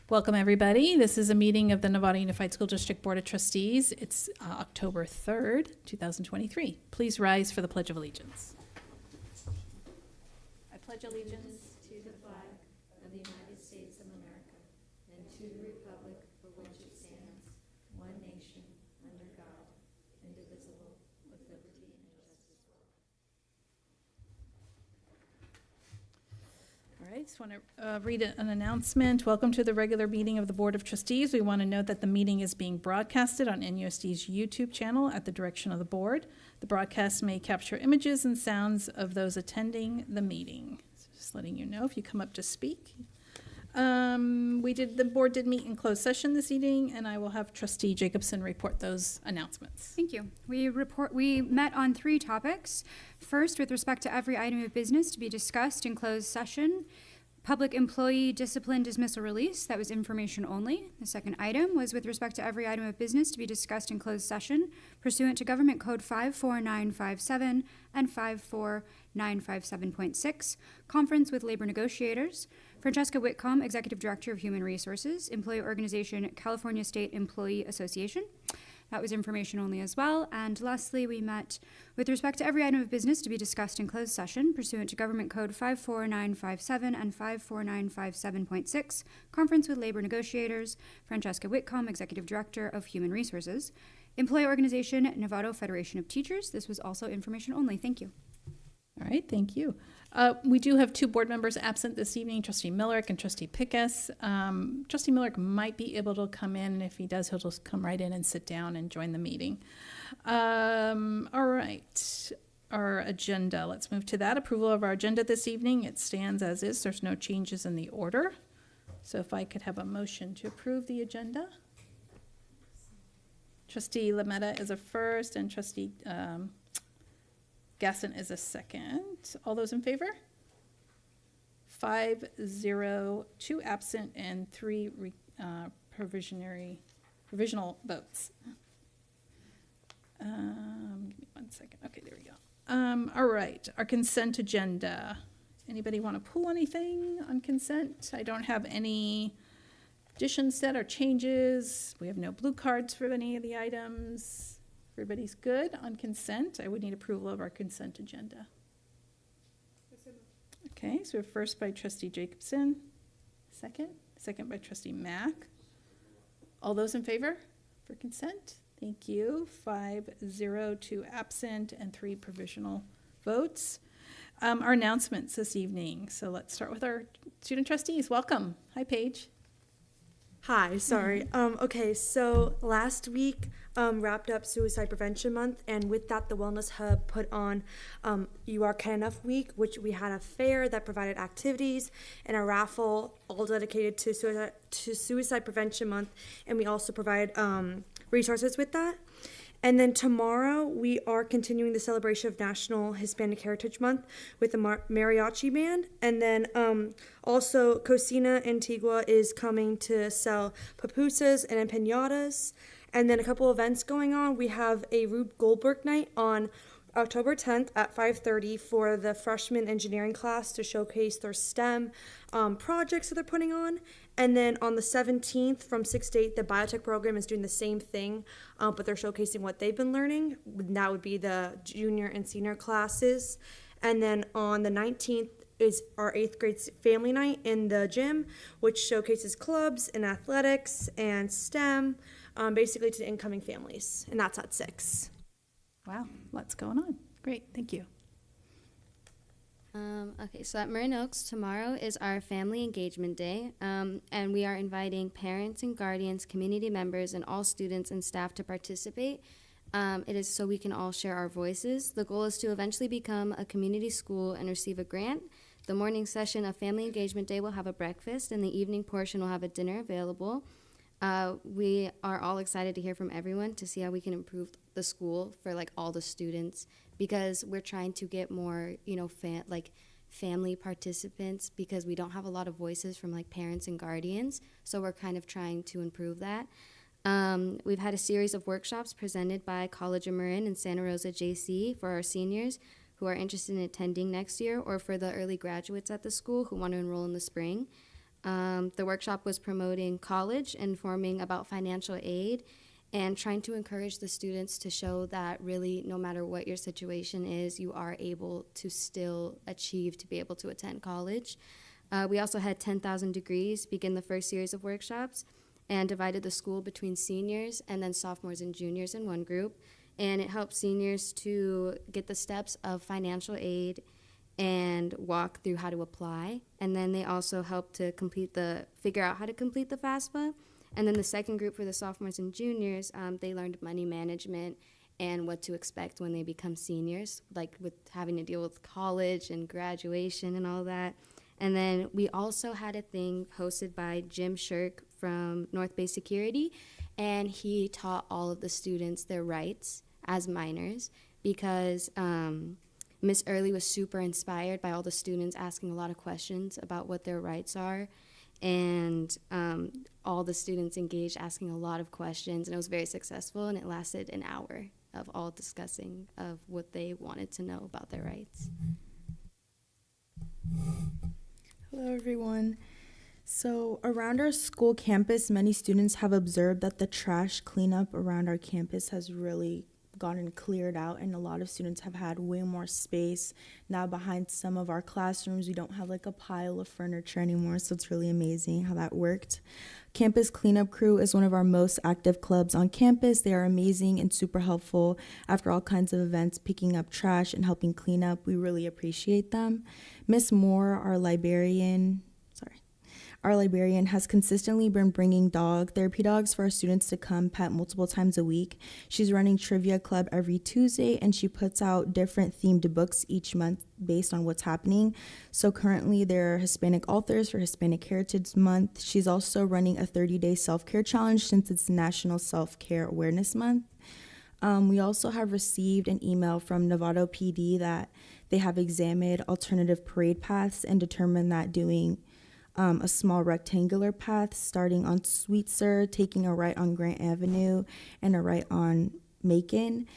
Welcome, everybody. This is a meeting of the Nevada Unified School District Board of Trustees. It's October 3rd, 2023. Please rise for the Pledge of Allegiance. I pledge allegiance to the flag of the United States of America and to the republic for which it stands, one nation, under God, indivisible, with liberty and justice for all. All right, just want to read an announcement. Welcome to the regular meeting of the Board of Trustees. We want to note that the meeting is being broadcasted on NUSD's YouTube channel at the direction of the board. The broadcast may capture images and sounds of those attending the meeting. So just letting you know if you come up to speak. The board did meet in closed session this evening, and I will have Trustee Jacobson report those announcements. Thank you. We met on 3 topics. First, with respect to every item of business to be discussed in closed session, public employee discipline dismissal release, that was information only. The second item was with respect to every item of business to be discussed in closed session pursuant to Government Code 54957 and 54957.6, conference with labor negotiators. Francesca Whitcomb, Executive Director of Human Resources, Employee Organization, California State Employee Association. That was information only as well. And lastly, we met with respect to every item of business to be discussed in closed session pursuant to Government Code 54957 and 54957.6, conference with labor negotiators. Francesca Whitcomb, Executive Director of Human Resources, Employee Organization, Novato Federation of Teachers. This was also information only. Thank you. All right, thank you. We do have 2 board members absent this evening, Trustee Millerick and Trustee Pickus. Trustee Millerick might be able to come in, and if he does, he'll just come right in and sit down and join the meeting. All right, our agenda. Let's move to that. Approval of our agenda this evening. It stands as is. There's no changes in the order. So if I could have a motion to approve the agenda. Trustee Lametta is a first, and Trustee Gasson is a second. All those in favor? 5-0, 2 absent, and 3 provisional votes. Give me 1 second. Okay, there we go. All right, our consent agenda. Anybody want to pull anything on consent? I don't have any additions set or changes. We have no blue cards for any of the items. Everybody's good on consent. I would need approval of our consent agenda. Okay, so we have first by Trustee Jacobson, second by Trustee Mack. All those in favor for consent? Thank you. 5-0, 2 absent, and 3 provisional votes. Our announcements this evening. So let's start with our student trustees. Welcome. Hi, Paige. Hi, sorry. Okay, so last week wrapped up Suicide Prevention Month, and with that, the Wellness Hub put on You Are Kind Enough Week, which we had a fair that provided activities and a raffle all dedicated to Suicide Prevention Month, and we also provide resources with that. And then tomorrow, we are continuing the celebration of National Hispanic Heritage Month with the mariachi band. And then also, Cocina Antigua is coming to sell pupusas and empanadas. And then a couple events going on. We have a Rube Goldberg night on October 10th at 5:30 for the freshman engineering class to showcase their STEM projects that they're putting on. And then on the 17th from 6 to 8, the biotech program is doing the same thing, but they're showcasing what they've been learning. That would be the junior and senior classes. And then on the 19th is our 8th grade family night in the gym, which showcases clubs and athletics and STEM, basically to the incoming families. And that's at 6. Wow, lots going on. Great, thank you. Okay, so at Marin Oaks, tomorrow is our Family Engagement Day, and we are inviting parents and guardians, community members, and all students and staff to participate. It is so we can all share our voices. The goal is to eventually become a community school and receive a grant. The morning session of Family Engagement Day will have a breakfast, and the evening portion will have a dinner available. We are all excited to hear from everyone to see how we can improve the school for all the students, because we're trying to get more, family participants, because we don't have a lot of voices from parents and guardians. So we're kind of trying to improve that. We've had a series of workshops presented by College of Marin and Santa Rosa JC for our seniors who are interested in attending next year, or for the early graduates at the school who want to enroll in the spring. The workshop was promoting college, informing about financial aid, and trying to encourage the students to show that really no matter what your situation is, you are able to still achieve to be able to attend college. We also had 10,000 Degrees begin the first series of workshops and divided the school between seniors and then sophomores and juniors in one group. And it helped seniors to get the steps of financial aid and walk through how to apply. And then they also helped to figure out how to complete the FAFSA. And then the second group for the sophomores and juniors, they learned money management and what to expect when they become seniors, like with having to deal with college and graduation and all that. And then we also had a thing hosted by Jim Shirk from North Bay Security, and he taught all of the students their rights as minors because Miss Early was super inspired by all the students asking a lot of questions about what their rights are. And all the students engaged asking a lot of questions, and it was very successful, and it lasted an hour of all discussing of what they wanted to know about their rights. Hello, everyone. So, around our school campus, many students have observed that the trash cleanup around our campus has really gotten cleared out, and a lot of students have had way more space. Now behind some of our classrooms, we don't have like a pile of furniture anymore, so it's really amazing how that worked. Campus Cleanup Crew is one of our most active clubs on campus. They are amazing and super helpful after all kinds of events, picking up trash and helping clean up. We really appreciate them. Miss Moore, our librarian, has consistently been bringing therapy dogs for our students to come pet multiple times a week. She's running Trivia Club every Tuesday, and she puts out different themed books each month based on what's happening. So currently there are Hispanic authors for Hispanic Heritage Month. She's also running a 30-day self-care challenge since it's National Self-Care Awareness Month. We also have received an email from Novato PD that they have examined alternative parade paths and determined that doing a small rectangular path starting on Sweetser, taking a right on Grant Avenue and a right on Macon,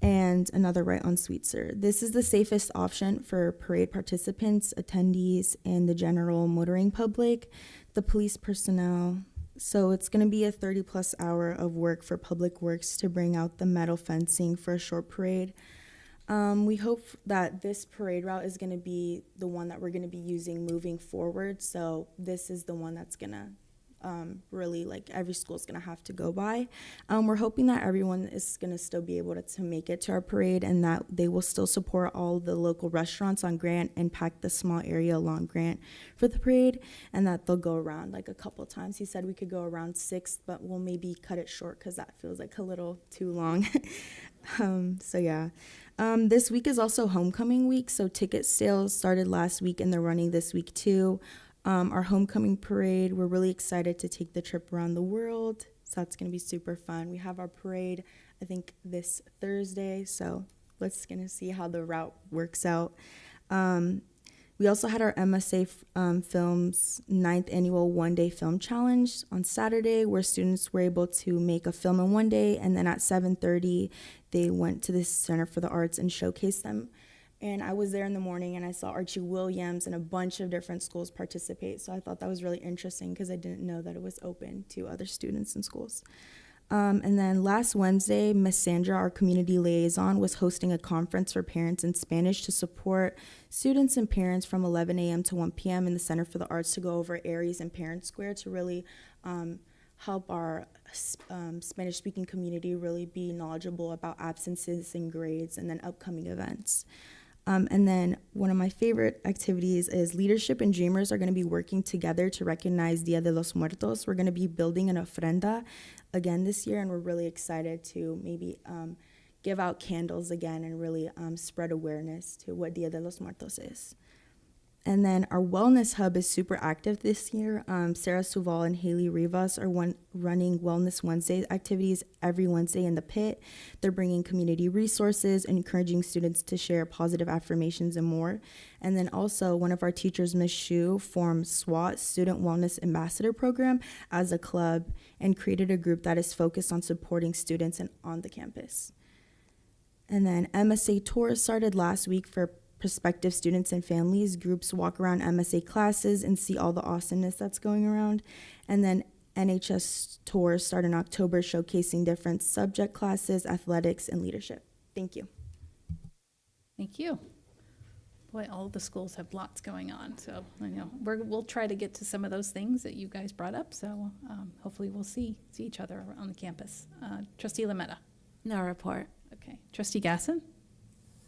and another right on Sweetser. This is the safest option for parade participants, attendees, and the general motoring public, the police personnel. So it's going to be a 30-plus hour of work for Public Works to bring out the metal fencing for a short parade. We hope that this parade route is going to be the one that we're going to be using moving forward. So this is the one that's going to really, like, every school is going to have to go by. We're hoping that everyone is going to still be able to make it to our parade, and that they will still support all the local restaurants on Grant and pack the small area along Grant for the parade, and that they'll go around like a couple times. He said we could go around 6th, but we'll maybe cut it short because that feels like a little too long. So yeah. This week is also homecoming week, so ticket sales started last week and they're running this week too. Our homecoming parade, we're really excited to take the trip around the world, so that's going to be super fun. We have our parade, I think, this Thursday, so let's gonna see how the route works out. We also had our MSA Films 9th annual one-day film challenge on Saturday, where students were able to make a film in one day, and then at 7:30, they went to the Center for the Arts and showcased them. And I was there in the morning, and I saw Archie Williams and a bunch of different schools participate, so I thought that was really interesting because I didn't know that it was open to other students and schools. And then last Wednesday, Miss Sandra, our community liaison, was hosting a conference for parents in Spanish to support students and parents from 11 a.m. to 1 p.m. in the Center for the Arts to go over Aries and Parent Square to really help our Spanish-speaking community really be knowledgeable about absences and grades and then upcoming events. And then one of my favorite activities is Leadership and Dreamers are going to be working together to recognize Dia de los Muertos. We're going to be building an ofrenda again this year, and we're really excited to maybe give out candles again and really spread awareness to what Dia de los Muertos is. And then our wellness hub is super active this year. Sarah Suval and Haley Rivas are running Wellness Wednesday activities every Wednesday in the pit. They're bringing community resources, encouraging students to share positive affirmations and more. And then also one of our teachers, Ms. Shu, formed SWAT, Student Wellness Ambassador Program, as a club and created a group that is focused on supporting students and on the campus. And then MSA Tours started last week for prospective students and families. Groups walk around MSA classes and see all the awesomeness that's going around. And then NHS tours start in October, showcasing different subject classes, athletics, and leadership. Thank you. Thank you. Boy, all the schools have lots going on, so I know we'll try to get to some of those things that you guys brought up. So hopefully we'll see each other on the campus. Trustee Lametta. No report. Okay. Trustee Gasson.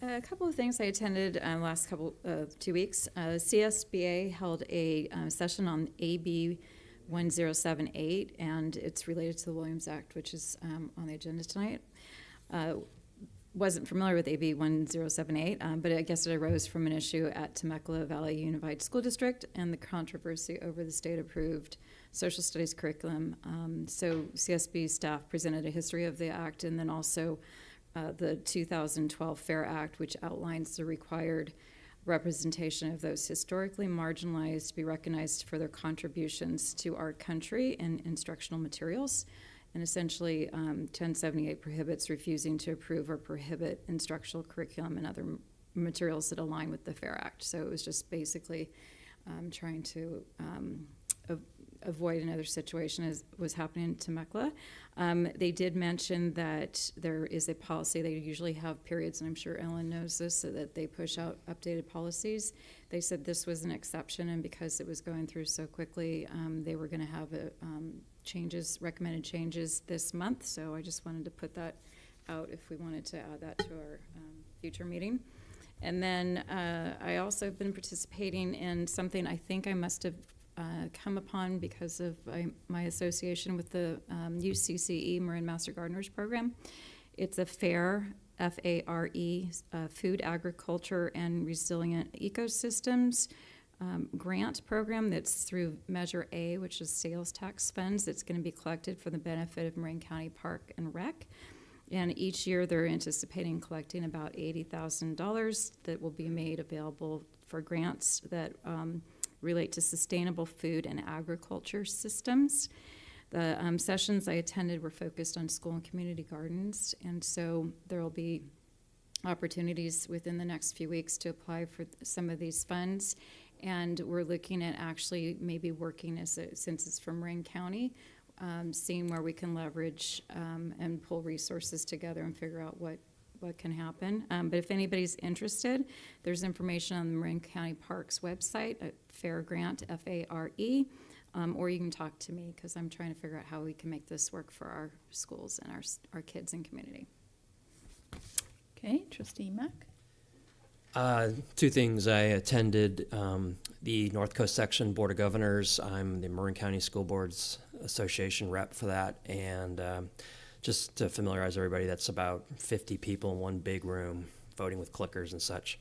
A couple of things I attended last 2 weeks. CSBA held a session on AB 1078, and it's related to the Williams Act, which is on the agenda tonight. Wasn't familiar with AB 1078, but I guess it arose from an issue at Temecula Valley Unified School District and the controversy over the state-approved social studies curriculum. So CSB staff presented a history of the act, and then also the 2012 FAIR Act, which outlines the required representation of those historically marginalized to be recognized for their contributions to our country in instructional materials. And essentially, 1078 prohibits refusing to approve or prohibit instructional curriculum and other materials that align with the FAIR Act. So it was just basically trying to avoid another situation as was happening in Temecula. They did mention that there is a policy. They usually have periods, and I'm sure Ellen knows this, so that they push out updated policies. They said this was an exception, and because it was going through so quickly, they were going to have recommended changes this month. So I just wanted to put that out if we wanted to add that to our future meeting. And then I also have been participating in something I think I must have come upon because of my association with the UCCE Marin Master Gardeners Program. It's a FAIR, F-A-R-E, Food, Agriculture, and Resilient Ecosystems grant program that's through Measure A, which is sales tax funds that's going to be collected for the benefit of Marin County Park and Rec. And each year they're anticipating collecting about $80,000 that will be made available for grants that relate to sustainable food and agriculture systems. The sessions I attended were focused on school and community gardens, and so there will be opportunities within the next few weeks to apply for some of these funds. And we're looking at actually maybe working since it's from Marin County, seeing where we can leverage and pull resources together and figure out what can happen. But if anybody's interested, there's information on the Marin County Parks website at FAIR Grant, F-A-R-E, or you can talk to me because I'm trying to figure out how we can make this work for our schools and our kids and community. Okay. Trustee Mack. Two things. I attended the North Coast Section Board of Governors. I'm the Marin County School Boards Association rep for that, and just to familiarize everybody, that's about 50 people in one big room voting with clickers and such,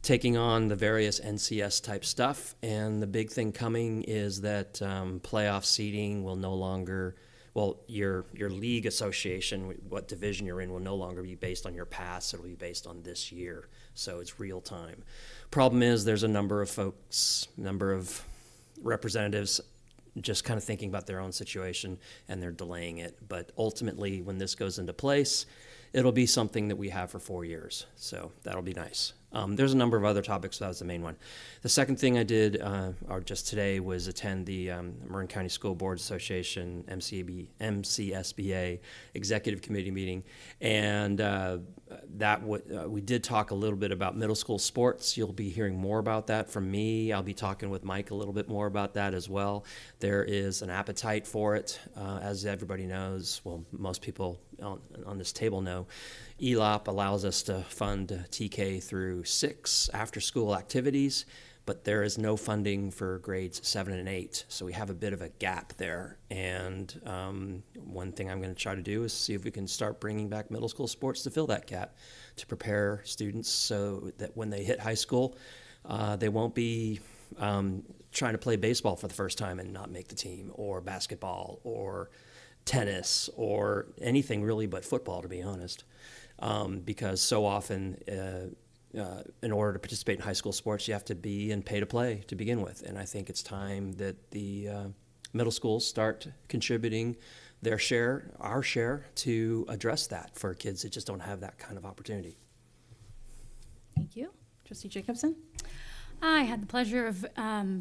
taking on the various NCS type stuff. And the big thing coming is that playoff seeding will no longer, well, your league association, what division you're in, will no longer be based on your past. It'll be based on this year. So it's real time. Problem is there's a number of representatives just kind of thinking about their own situation, and they're delaying it. But ultimately, when this goes into place, it'll be something that we have for 4 years. So that'll be nice. There's a number of other topics, but that was the main one. The second thing I did, or just today, was attend the Marin County School Boards Association, MCSBA Executive Committee meeting. And we did talk a little bit about middle school sports. You'll be hearing more about that from me. I'll be talking with Mike a little bit more about that as well. There is an appetite for it, as everybody knows. Well, most people on this table know. ELOP allows us to fund TK through 6 after-school activities, but there is no funding for grades 7 and 8, so we have a bit of a gap there. And one thing I'm going to try to do is see if we can start bringing back middle school sports to fill that gap, to prepare students so that when they hit high school, they won't be trying to play baseball for the first time and not make the team, or basketball, or tennis, or anything really but football, to be honest. Because so often, in order to participate in high school sports, you have to be in pay to play to begin with. And I think it's time that the middle schools start contributing their share, our share, to address that for kids that just don't have that kind of opportunity. Thank you. Trustee Jacobson? I had the pleasure of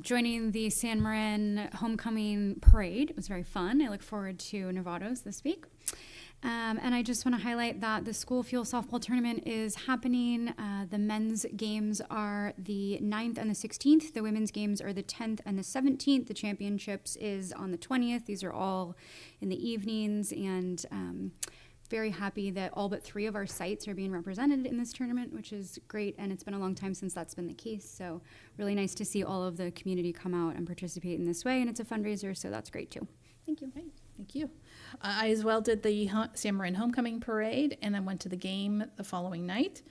joining the San Marin Homecoming Parade. It was very fun. I look forward to Nevados this week. And I just want to highlight that the school field softball tournament is happening. The men's games are the 9th and the 16th. The women's games are the 10th and the 17th. The championships is on the 20th. These are all in the evenings, and very happy that all but 3 of our sites are being represented in this tournament, which is great, and it's been a long time since that's been the case, so really nice to see all of the community come out and participate in this way, and it's a fundraiser, so that's great too. Thank you. Great, thank you. I as well did the San Marin Homecoming Parade, and then went to the game the following night.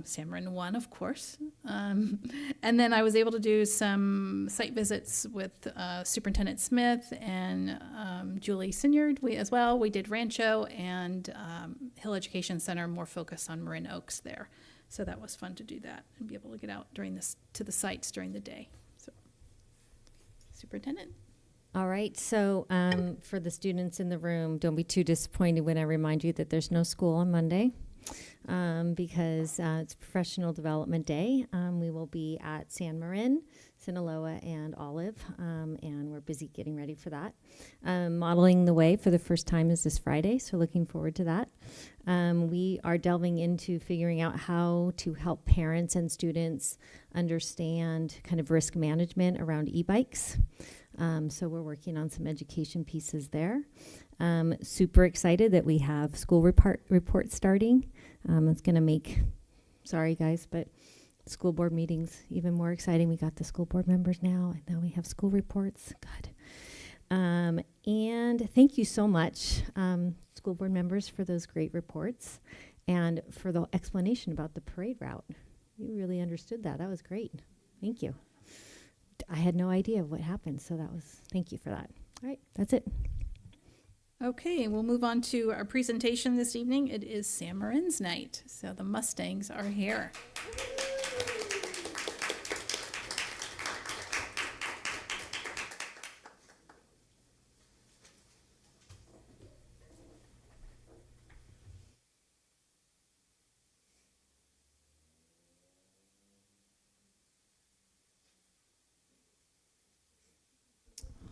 San Marin won, of course. And then I was able to do some site visits with Superintendent Smith and Julie Sinyard as well. We did Rancho and Hill Education Center, more focused on Marin Oaks there. So that was fun to do that and be able to get out to the sites during the day. So, Superintendent. All right, so for the students in the room, don't be too disappointed when I remind you that there's no school on Monday because it's Professional Development Day. We will be at San Marin, Sinaloa, and Olive, and we're busy getting ready for that. Modeling the Way for the first time is this Friday, so looking forward to that. We are delving into figuring out how to help parents and students understand kind of risk management around e-bikes. So we're working on some education pieces there. Super excited that we have school report starting. It's going to make, sorry guys, but school board meetings even more exciting. We got the school board members now, and now we have school reports. Good. And thank you so much, school board members, for those great reports and for the explanation about the parade route. You really understood that. That was great. Thank you. I had no idea what happened, so thank you for that. All right, that's it. Okay, we'll move on to our presentation this evening. It is San Marin's night, so the Mustangs are here.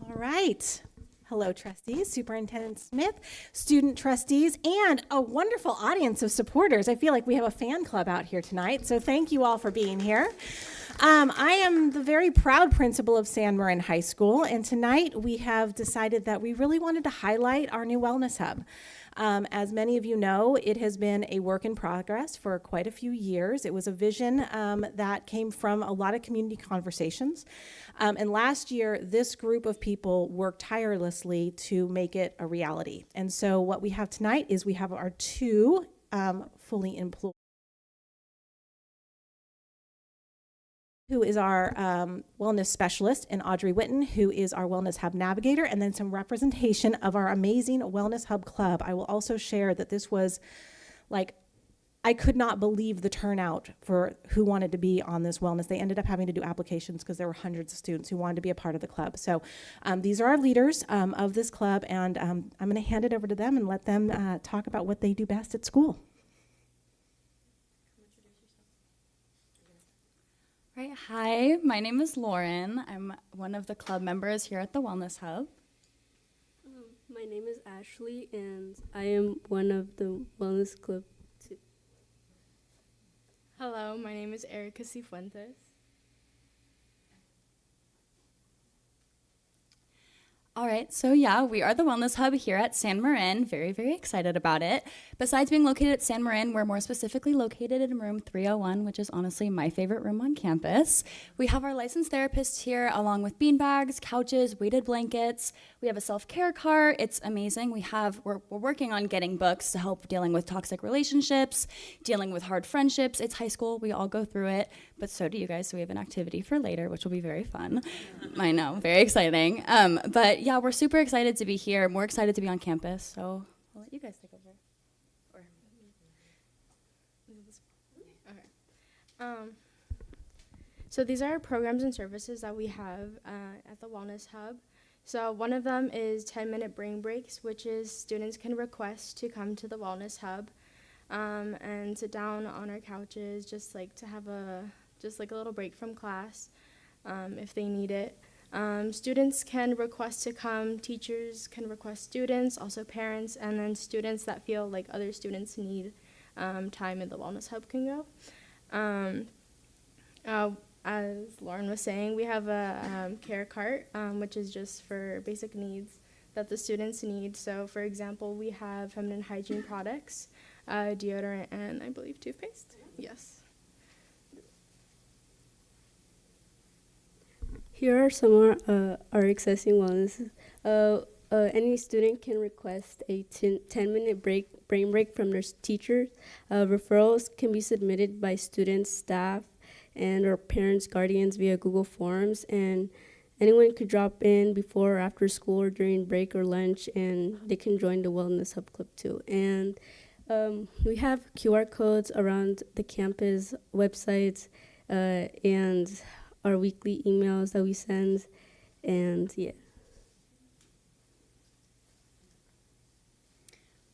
All right. Hello, trustees, Superintendent Smith, student trustees, and a wonderful audience of supporters. I feel like we have a fan club out here tonight, so thank you all for being here. I am the very proud principal of San Marin High School, and tonight we have decided that we really wanted to highlight our new wellness hub. As many of you know, it has been a work in progress for quite a few years. It was a vision that came from a lot of community conversations. And last year, this group of people worked tirelessly to make it a reality. And so what we have tonight is we have our 2 fully employed, who is our wellness specialist, and Audrey Witten, who is our Wellness Hub navigator, and then some representation of our amazing Wellness Hub Club. I will also share that this was I could not believe the turnout for who wanted to be on this wellness. They ended up having to do applications because there were hundreds of students who wanted to be a part of the club. So these are our leaders of this club, and I'm going to hand it over to them and let them talk about what they do best at school. Right. Hi, my name is Lauren. I'm one of the club members here at the Wellness Hub. My name is Ashley, and I am one of the Wellness Club too. Hello, my name is Erica Cifuentes. All right, so yeah, we are the Wellness Hub here at San Marin. Very, very excited about it. Besides being located at San Marin, we're more specifically located in room 301, which is honestly my favorite room on campus. We have our licensed therapists here, along with beanbags, couches, weighted blankets. We have a self-care cart. It's amazing. We're working on getting books to help dealing with toxic relationships, dealing with hard friendships. It's high school. We all go through it, but so do you guys. So we have an activity for later, which will be very fun. I know, very exciting. But yeah, we're super excited to be here. More excited to be on campus. So I'll let you guys take over. So these are programs and services that we have at the Wellness Hub. So one of them is 10-minute brain breaks, which is students can request to come to the Wellness Hub and sit down on our couches, just like to have a just like a little break from class if they need it. Students can request to come, teachers can request students, also parents, and then students that feel like other students need time in the Wellness Hub can go. As Lauren was saying, we have a care cart, which is just for basic needs that the students need. So, for example, we have feminine hygiene products, deodorant, and I believe toothpaste. Yes. Here are some of our accessing wellness. Any student can request a 10-minute brain break from their teachers. Referrals can be submitted by students, staff, and or parents, guardians via Google Forms, and anyone could drop in before or after school or during break or lunch, and they can join the Wellness Hub Club too. And we have QR codes around the campus websites and our weekly emails that we send, and yeah.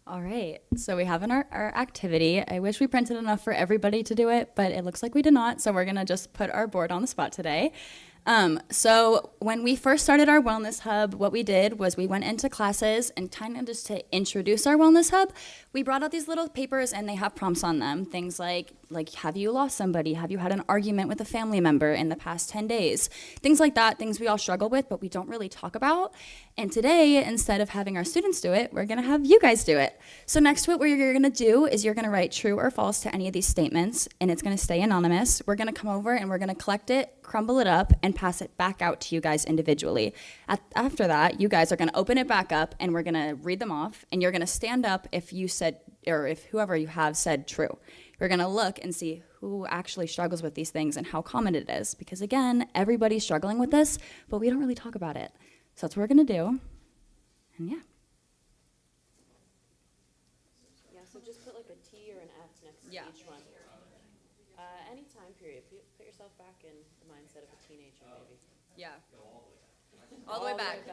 All right, so we have our activity. I wish we printed enough for everybody to do it, but it looks like we did not, so we're gonna just put our board on the spot today. So when we first started our Wellness Hub, what we did was we went into classes and kind of just to introduce our Wellness Hub, we brought out these little papers and they have prompts on them. Things like have you lost somebody? Have you had an argument with a family member in the past 10 days? Things like that, things we all struggle with, but we don't really talk about. And today, instead of having our students do it, we're gonna have you guys do it. So next to it, what you're gonna do is you're gonna write true or false to any of these statements, and it's gonna stay anonymous. We're gonna come over and we're gonna collect it, crumble it up, and pass it back out to you guys individually. After that, you guys are gonna open it back up and we're gonna read them off, and you're gonna stand up if you said, or if whoever you have said true. We're gonna look and see who actually struggles with these things and how common it is. Because again, everybody's struggling with this, but we don't really talk about it. So that's what we're gonna do, and yeah. Yeah, so just put like a T or an F next to each one. Any time period, put yourself back in the mindset of a teenager maybe. Yeah. All the way back.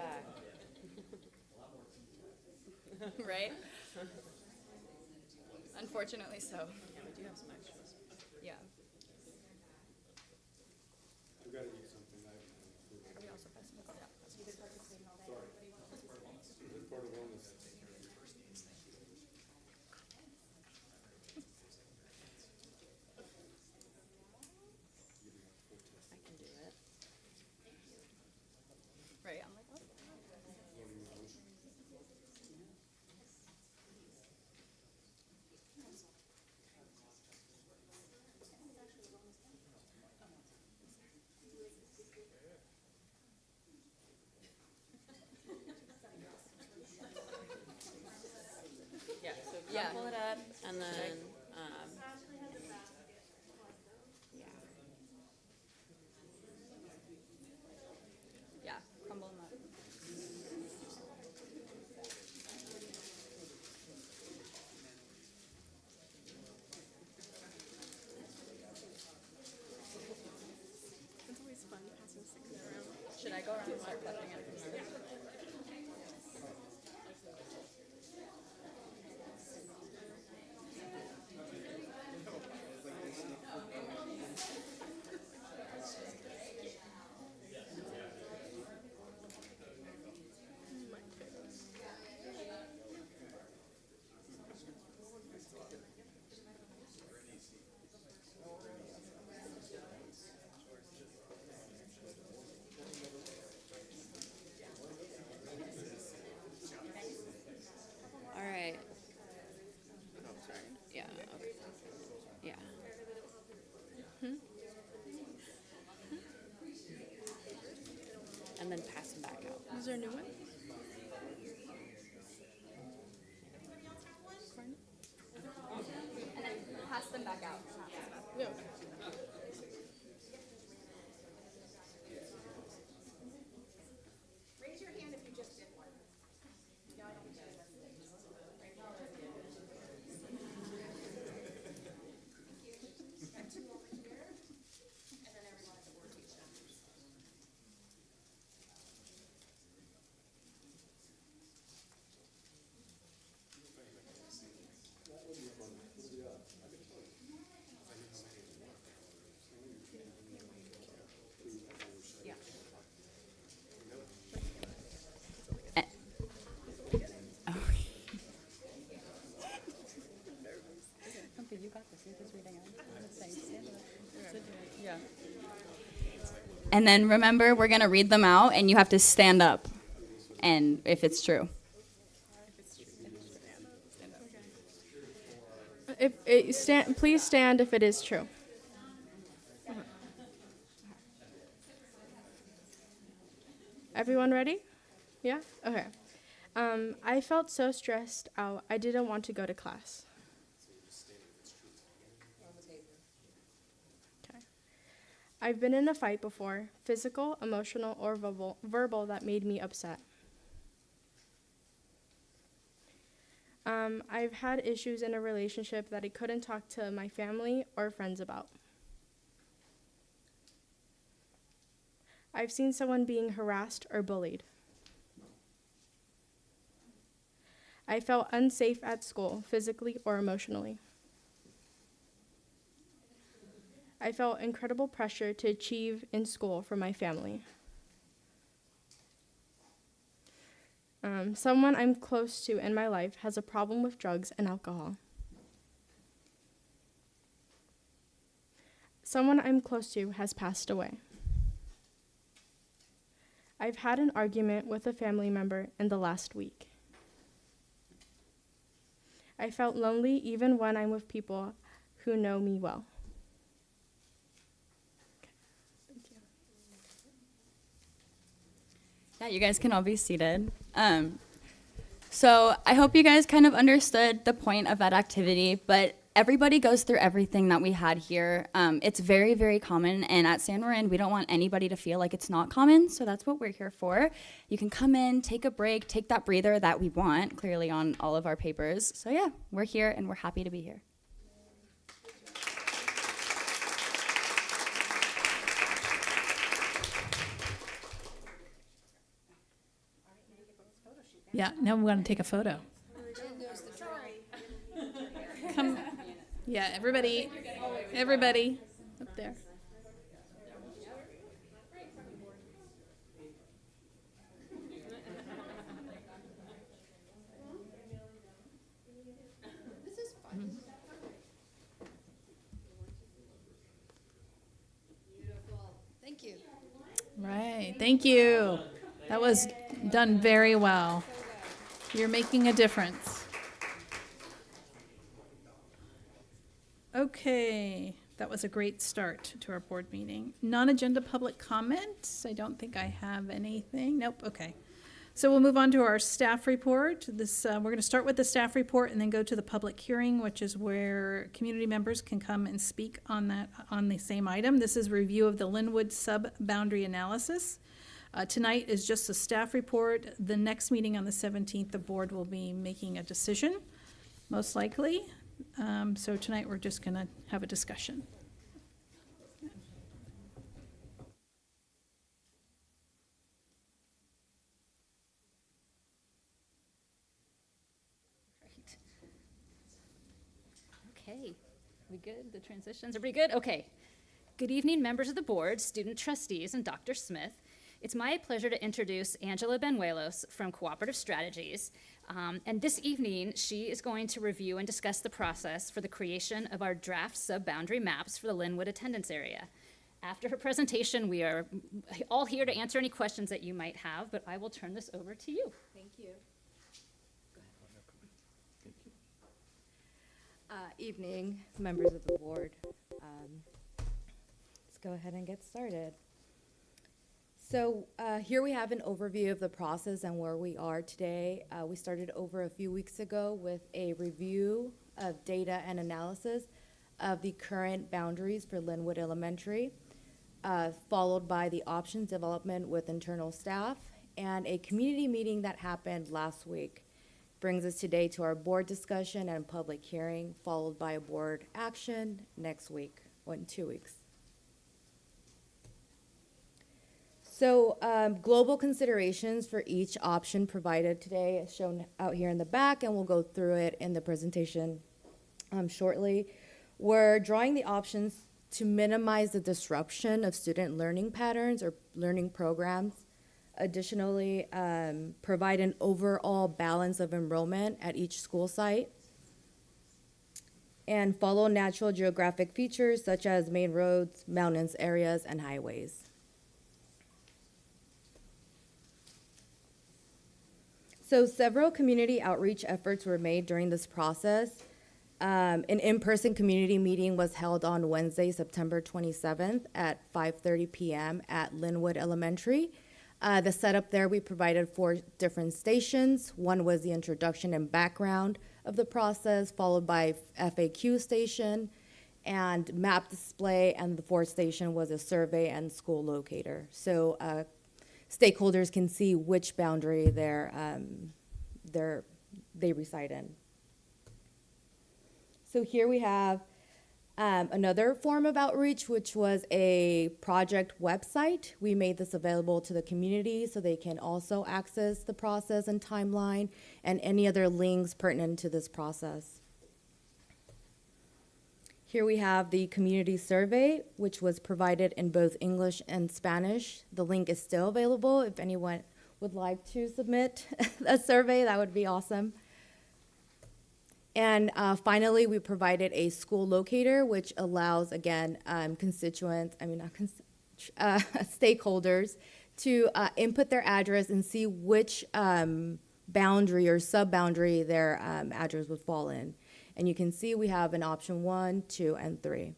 Right? Unfortunately so. Yeah, we do have some extras. Yeah. We gotta eat something. Are we also passing the card? Sorry. This part of wellness. I can do it. Right, I'm like, oh. Yeah, so crumple it up and then, yeah. Yeah, crumble them up. It's always fun passing sticks around. Should I go around and start collecting it? All right. Yeah, okay. Yeah. And then pass them back out. Is there a new one? And then pass them back out. No. Raise your hand if you just did one. And then remember, we're going to read them out, and you have to stand up, and if it's true. Please stand if it is true. Everyone ready? Yeah? Okay. I felt so stressed out, I didn't want to go to class. Okay. I've been in a fight before, physical, emotional, or verbal that made me upset. I've had issues in a relationship that I couldn't talk to my family or friends about. I've seen someone being harassed or bullied. I felt unsafe at school, physically or emotionally. I felt incredible pressure to achieve in school from my family. Someone I'm close to in my life has a problem with drugs and alcohol. Someone I'm close to has passed away. I've had an argument with a family member in the last week. I felt lonely even when I'm with people who know me well. Okay. Thank you. Yeah, you guys can all be seated. So I hope you guys kind of understood the point of that activity, but everybody goes through everything that we had here. It's very, very common, and at San Marin, we don't want anybody to feel like it's not common, so that's what we're here for. You can come in, take a break, take that breather that we want, clearly on all of our papers. So yeah, we're here, and we're happy to be here. Yeah, now we want to take a photo. Come, yeah, everybody up there. Thank you. Right, thank you. That was done very well. You're making a difference. Okay, that was a great start to our board meeting. Non-agenda public comments. I don't think I have anything. Nope, okay. So we'll move on to our staff report. We're going to start with the staff report and then go to the public hearing, which is where community members can come and speak on the same item. This is review of the Linwood sub-boundary analysis. Tonight is just a staff report. The next meeting on the 17th, the board will be making a decision, most likely. So tonight we're just going to have a discussion. Okay, we good? The transitions are pretty good? Okay. Good evening, members of the board, student trustees, and Dr. Smith. It's my pleasure to introduce Angela Benuelos from Cooperative Strategies. And this evening, she is going to review and discuss the process for the creation of our draft sub-boundary maps for the Linwood attendance area. After her presentation, we are all here to answer any questions that you might have, but I will turn this over to you. Thank you. Evening, members of the board. Let's go ahead and get started. So here we have an overview of the process and where we are today. We started over a few weeks ago with a review of data and analysis of the current boundaries for Linwood Elementary, followed by the options development with internal staff and a community meeting that happened last week. Brings us today to our board discussion and public hearing, followed by a board action next week, or in 2 weeks. So global considerations for each option provided today is shown out here in the back, and we'll go through it in the presentation shortly. We're drawing the options to minimize the disruption of student learning patterns or learning programs. Additionally, provide an overall balance of enrollment at each school site. and follow natural geographic features such as main roads, mountains areas, and highways. So several community outreach efforts were made during this process. An in-person community meeting was held on Wednesday, September 27th at 5:30 p.m. at Linwood Elementary. The setup there, we provided 4 different stations. One was the introduction and background of the process, followed by FAQ station and map display, and the 4th station was a survey and school locator. So stakeholders can see which boundary they reside in. So here we have another form of outreach, which was a project website. We made this available to the community so they can also access the process and timeline and any other links pertinent to this process. Here we have the community survey, which was provided in both English and Spanish. The link is still available. If anyone would like to submit a survey, that would be awesome. And finally, we provided a school locator, which allows, again, stakeholders to input their address and see which boundary or sub-boundary their address would fall in. And you can see we have an option 1, 2, and 3.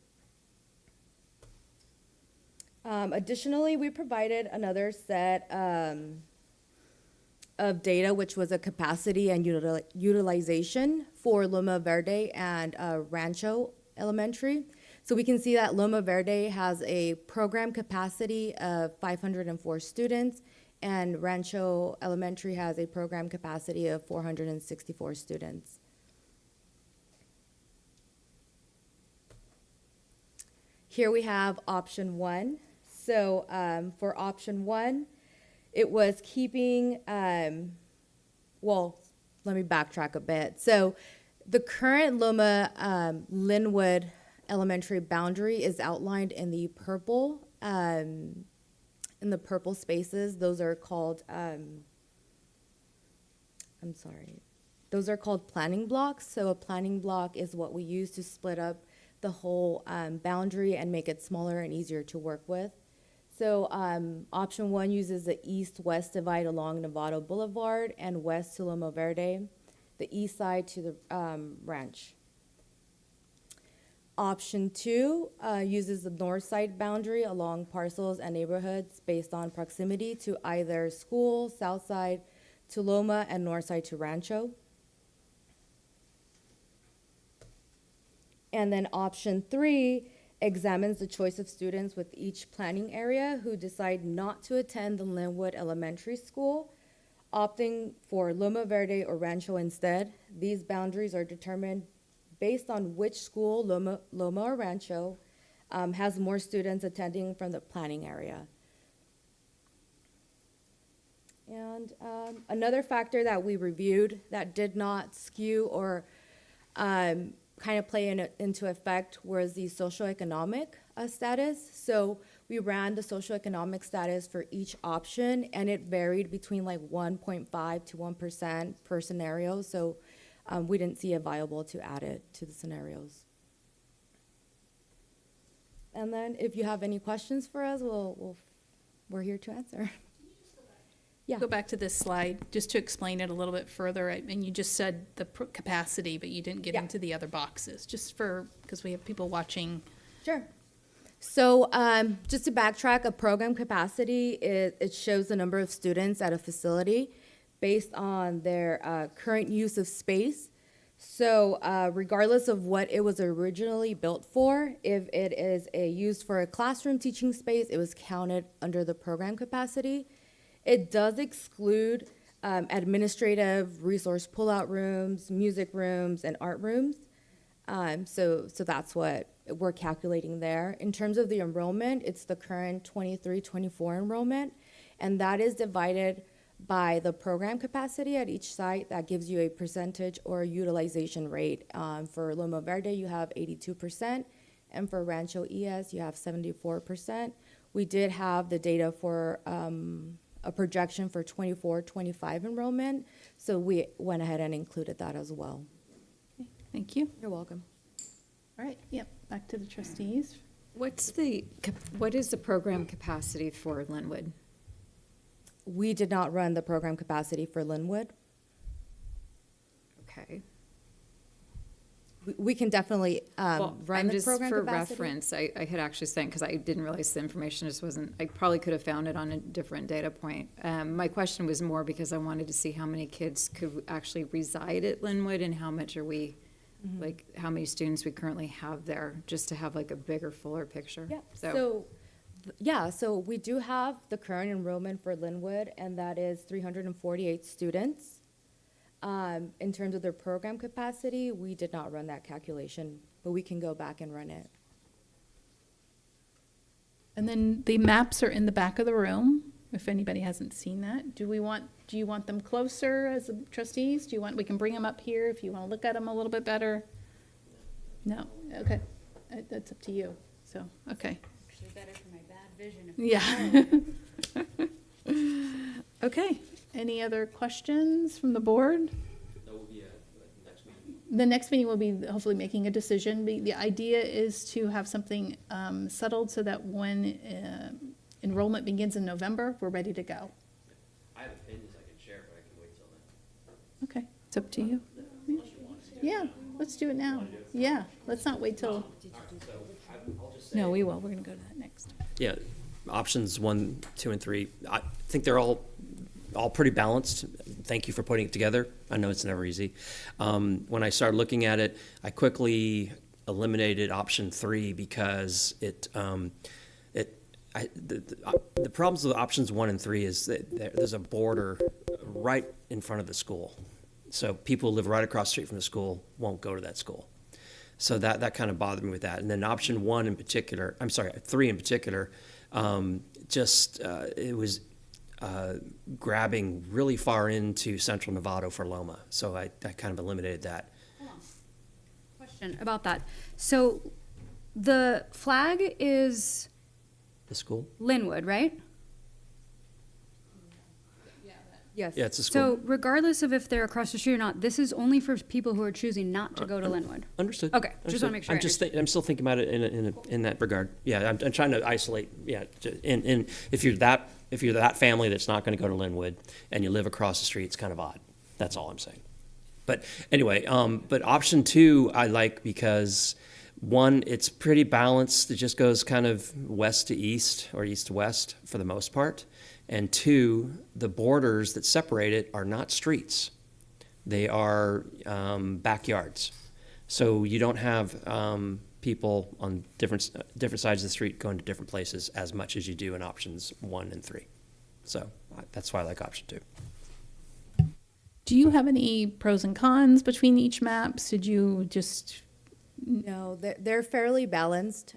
Additionally, we provided another set of data, which was a capacity and utilization for Loma Verde and Rancho Elementary. So we can see that Loma Verde has a program capacity of 504 students, and Rancho Elementary has a program capacity of 464 students. Here we have option 1. So for option 1, it was keeping, well, let me backtrack a bit. So the current Loma Linwood Elementary boundary is outlined in the purple spaces. Those are called, those are called planning blocks. So a planning block is what we use to split up the whole boundary and make it smaller and easier to work with. So option 1 uses the east-west divide along Novato Boulevard and west to Loma Verde, the east side to the ranch. Option 2 uses the north side boundary along parcels and neighborhoods based on proximity to either school, south side to Loma, and north side to Rancho. And then option 3 examines the choice of students with each planning area who decide not to attend the Linwood Elementary School, opting for Loma Verde or Rancho instead. These boundaries are determined based on which school, Loma or Rancho, has more students attending from the planning area. And another factor that we reviewed that did not skew or kind of play into effect was the socioeconomic status. So we ran the socioeconomic status for each option, and it varied between like 1.5 to 1% per scenario. So we didn't see it viable to add it to the scenarios. And then if you have any questions for us, we're here to answer. Yeah. Go back to this slide just to explain it a little bit further. And you just said the capacity, but you didn't get into the other boxes, just because we have people watching. Sure. So just to backtrack, a program capacity, it shows the number of students at a facility based on their current use of space. So regardless of what it was originally built for, if it is used for a classroom teaching space, it was counted under the program capacity. It does exclude administrative resource pullout rooms, music rooms, and art rooms. So that's what we're calculating there. In terms of the enrollment, it's the current 23-24 enrollment, and that is divided by the program capacity at each site. That gives you a percentage or utilization rate. For Loma Verde, you have 82%, and for Rancho ES, you have 74%. We did have the data for a projection for 24-25 enrollment, so we went ahead and included that as well. Okay, thank you. You're welcome. All right, yep, back to the trustees. What is the program capacity for Linwood? We did not run the program capacity for Linwood. Okay. We can definitely Well, run I'm the just program for capacity. reference, I had actually sent, because I didn't realize the information just wasn't, I probably could have found it on a different data point. My question was more because I wanted to see how many kids could actually reside at Linwood and how much are we, like, how many students we currently have there, just to have like a bigger, fuller picture. Yeah, so we do have the current enrollment for Linwood, and that is 348 students. In terms of their program capacity, we did not run that calculation, but we can go back and run it. And then the maps are in the back of the room, if anybody hasn't seen that. Do you want them closer as the trustees? We can bring them up here if you want to look at them a little bit better? No, okay, that's up to you, so, okay. Actually better for my bad vision. Yeah. Okay, any other questions from the board? That will be at the next meeting. The next meeting will be hopefully making a decision. The idea is to have something settled so that when enrollment begins in November, we're ready to go. I have opinions I can share, but I can wait till then. Okay, it's up to you. Yeah, let's do it now. Yeah, let's not wait till, no, we will. We're going to go to that next. Yeah, options 1, 2, and 3. I think they're all pretty balanced. Thank you for putting it together. I know it's never easy. When I started looking at it, I quickly eliminated option 3 because the problems with options 1 and 3 is that there's a border right in front of the school. So people who live right across the street from the school won't go to that school. So that kind of bothered me with that. And then option 3 in particular, it was grabbing really far into central Nevada for Loma. So I kind of eliminated that. Question about that. So the flag is The school? Linwood, right? Yes. Yeah, it's a school. So regardless of if they're across the street or not, this is only for people who are choosing not to go to Linwood. Understood. Okay, just want to make sure. I'm still thinking about it in that regard. Yeah, I'm trying to isolate. Yeah, and if you're that family that's not going to go to Linwood and you live across the street, it's kind of odd. That's all I'm saying. But anyway, but option 2 I like because 1, it's pretty balanced. It just goes kind of west to east or east to west for the most part. And 2, the borders that separate it are not streets. They are backyards. So you don't have people on different sides of the street going to different places as much as you do in options 1 and 3. So that's why I like option 2. Do you have any pros and cons between each maps? Did you just? No, they're fairly balanced.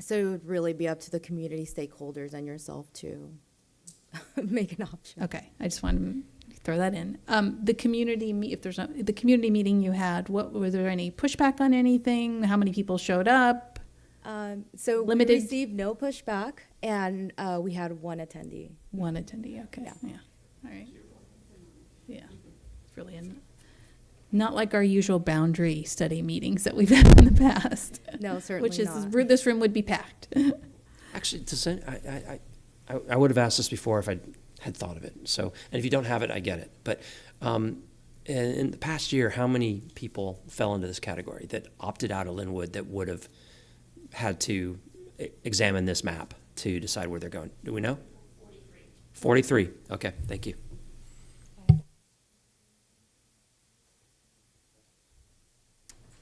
So it would really be up to the community stakeholders and yourself to make an option. Okay, I just wanted to throw that in. The community the community meeting you had, was there any pushback on anything? How many people showed up? So Limited? we received no pushback, and we had 1 attendee. One attendee, okay, Yeah. yeah, all right. Yeah, it's really not like our usual boundary study meetings that we've had in the past. No, certainly Which is, not. this room would be packed. Actually, I would have asked this before if I had thought of it. So, and if you don't have it, I get it. But in the past year, how many people fell into this category that opted out of Linwood that would have had to examine this map to decide where they're going? Do we know? 43. Okay, thank you.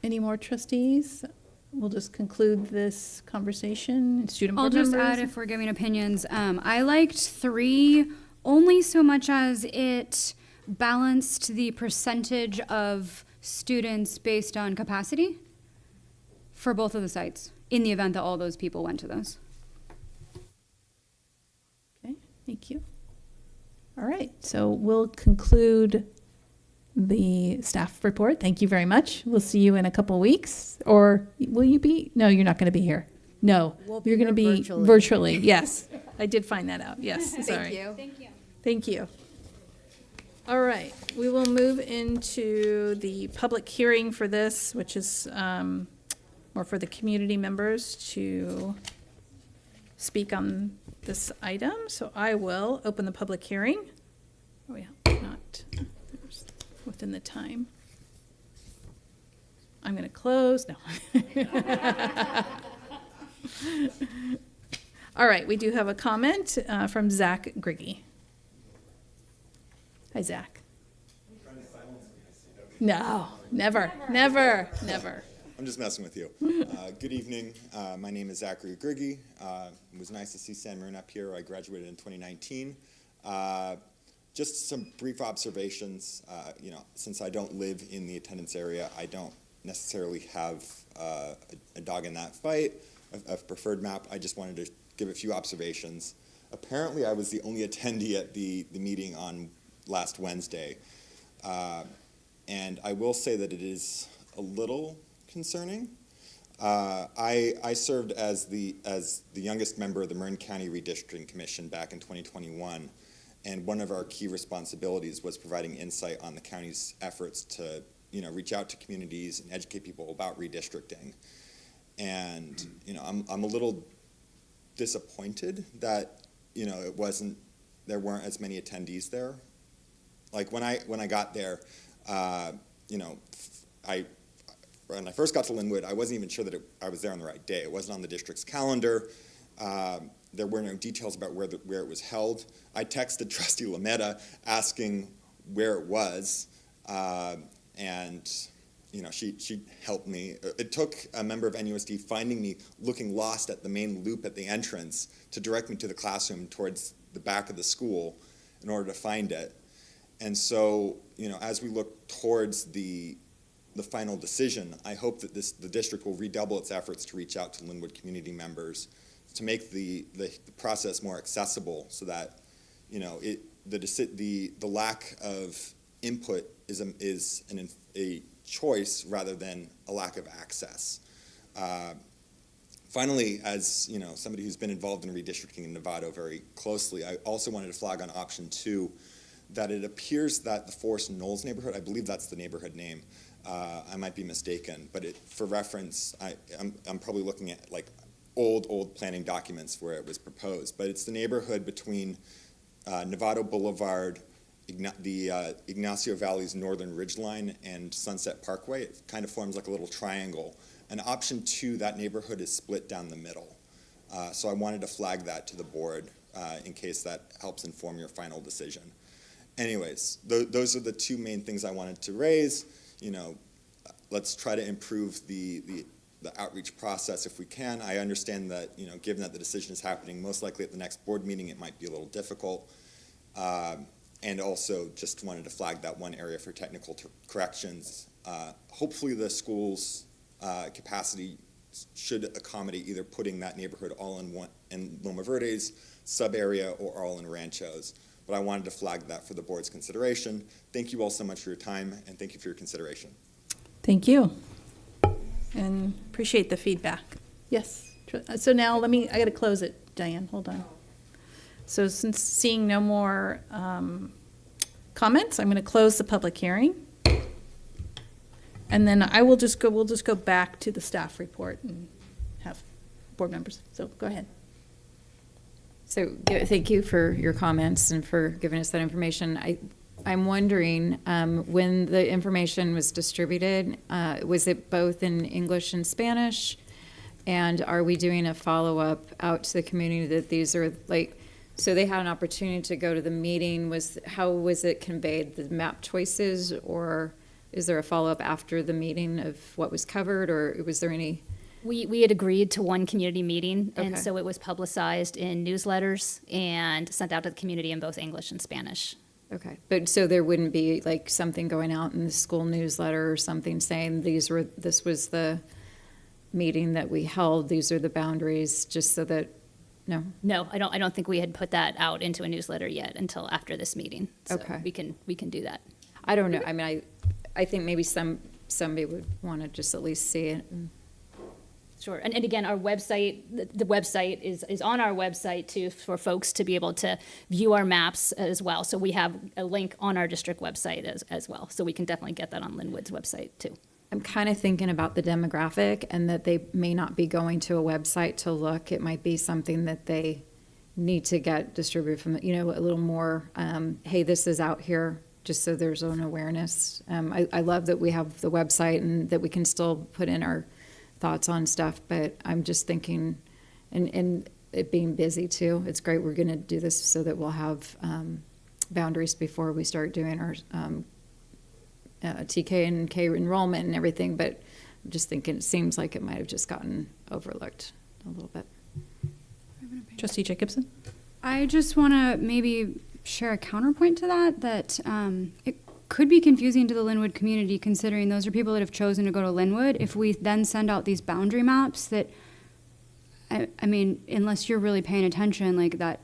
Any more trustees? We'll just conclude this conversation. Student I'll board just members? add if we're giving opinions. I liked 3 only so much as it balanced the percentage of students based on capacity for both of the sites in the event that all those people went to those. Okay, thank you. All right, so we'll conclude the staff report. Thank you very much. We'll see you in a couple weeks. Or will you be? No, you're not going to be here. No, you're going to be virtually. Yes, I did find that out. Yes, sorry. Thank you. Thank you. Thank you. All right, we will move into the public hearing for this, which is or for the community members to speak on this item. So I will open the public hearing. Oh yeah, not there's within the time. I'm going to close. No. All right, we do have a comment from Zach Griggy. Hi, Zach. No, never, never, never. I'm just messing with you. Good evening. My name is Zachary Griggy. It was nice to see San Marin up here. I graduated in 2019. Just some brief observations. Since I don't live in the attendance area, I don't necessarily have a dog in that fight. I've preferred map. I just wanted to give a few observations. Apparently, I was the only attendee at the meeting on last Wednesday. And I will say that it is a little concerning. I served as the youngest member of the Marin County Redistricting Commission back in 2021, and one of our key responsibilities was providing insight on the county's efforts to reach out to communities and educate people about redistricting. And I'm a little disappointed that there weren't as many attendees there. Like when I got there, when I first got to Linwood, I wasn't even sure that I was there on the right day. It wasn't on the district's calendar. There were no details about where it was held. I texted Trustee Lametta asking where it was, and she helped me. It took a member of NUSD finding me looking lost at the main loop at the entrance to direct me to the classroom towards the back of the school in order to find it. And so, as we look towards the final decision, I hope that the district will redouble its efforts to reach out to Linwood community members to make the process more accessible, so that the lack of input is a choice rather than a lack of access. Finally, as somebody who's been involved in redistricting in Nevada very closely, I also wanted to flag on option 2 that it appears that the Forest Knolls neighborhood, I believe that's the neighborhood name, I might be mistaken, but for reference, I'm probably looking at like old planning documents where it was proposed, but it's the neighborhood between Novato Boulevard, the Ignacio Valley's northern ridgeline, and Sunset Parkway. It kind of forms like a little triangle. And option 2, that neighborhood is split down the middle. So I wanted to flag that to the board in case that helps inform your final decision. Anyways, those are the 2 main things I wanted to raise. Let's try to improve the outreach process if we can. I understand that, given that the decision is happening most likely at the next board meeting, it might be a little difficult. And also just wanted to flag that one area for technical corrections. Hopefully the school's capacity should accommodate either putting that neighborhood all in Loma Verde's sub-area or all in Rancho's. But I wanted to flag that for the board's consideration. Thank you all so much for your time, and thank you for your consideration. Thank you. And appreciate the feedback. Yes. So now I got to close it, Diane. Hold on. So since seeing no more comments, I'm going to close the public hearing. And then we'll just go back to the staff report and have board members. So go ahead. So thank you for your comments and for giving us that information. I'm wondering, when the information was distributed, was it both in English and Spanish? And are we doing a follow-up out to the community that these are so they had an opportunity to go to the meeting? How was it conveyed, the map choices, or is there a follow-up after the meeting of what was covered, or was there any? We had agreed to one community meeting, and Okay. so it was publicized in newsletters and sent out to the community in both English and Spanish. Okay, but so there wouldn't be something going out in the school newsletter or something saying this was the meeting that we held, these are the boundaries, just so that, no? No, I don't think we had put that out into a newsletter yet until after this meeting. So Okay. we can do that. I don't know, I think maybe somebody would want to just at least see it. Sure, and again, our website, the website is on our website too, for folks to be able to view our maps as well. So we have a link on our district website as well. So we can definitely get that on Linwood's website too. I'm kind of thinking about the demographic and that they may not be going to a website to look. It might be something that they need to get distributed from, a little more, hey, this is out here, just so there's an awareness. I love that we have the website and that we can still put in our thoughts on stuff, but I'm just thinking, and it being busy too, it's great we're gonna do this so that we'll have boundaries before we start doing our TK and K enrollment and everything, but I'm just thinking it seems like it might have just gotten overlooked a little bit. Trustee Jacobson? I just want to maybe share a counterpoint to that it could be confusing to the Linwood community, considering those are people that have chosen to go to Linwood. If we then send out these boundary maps that, I mean, unless you're really paying attention, like that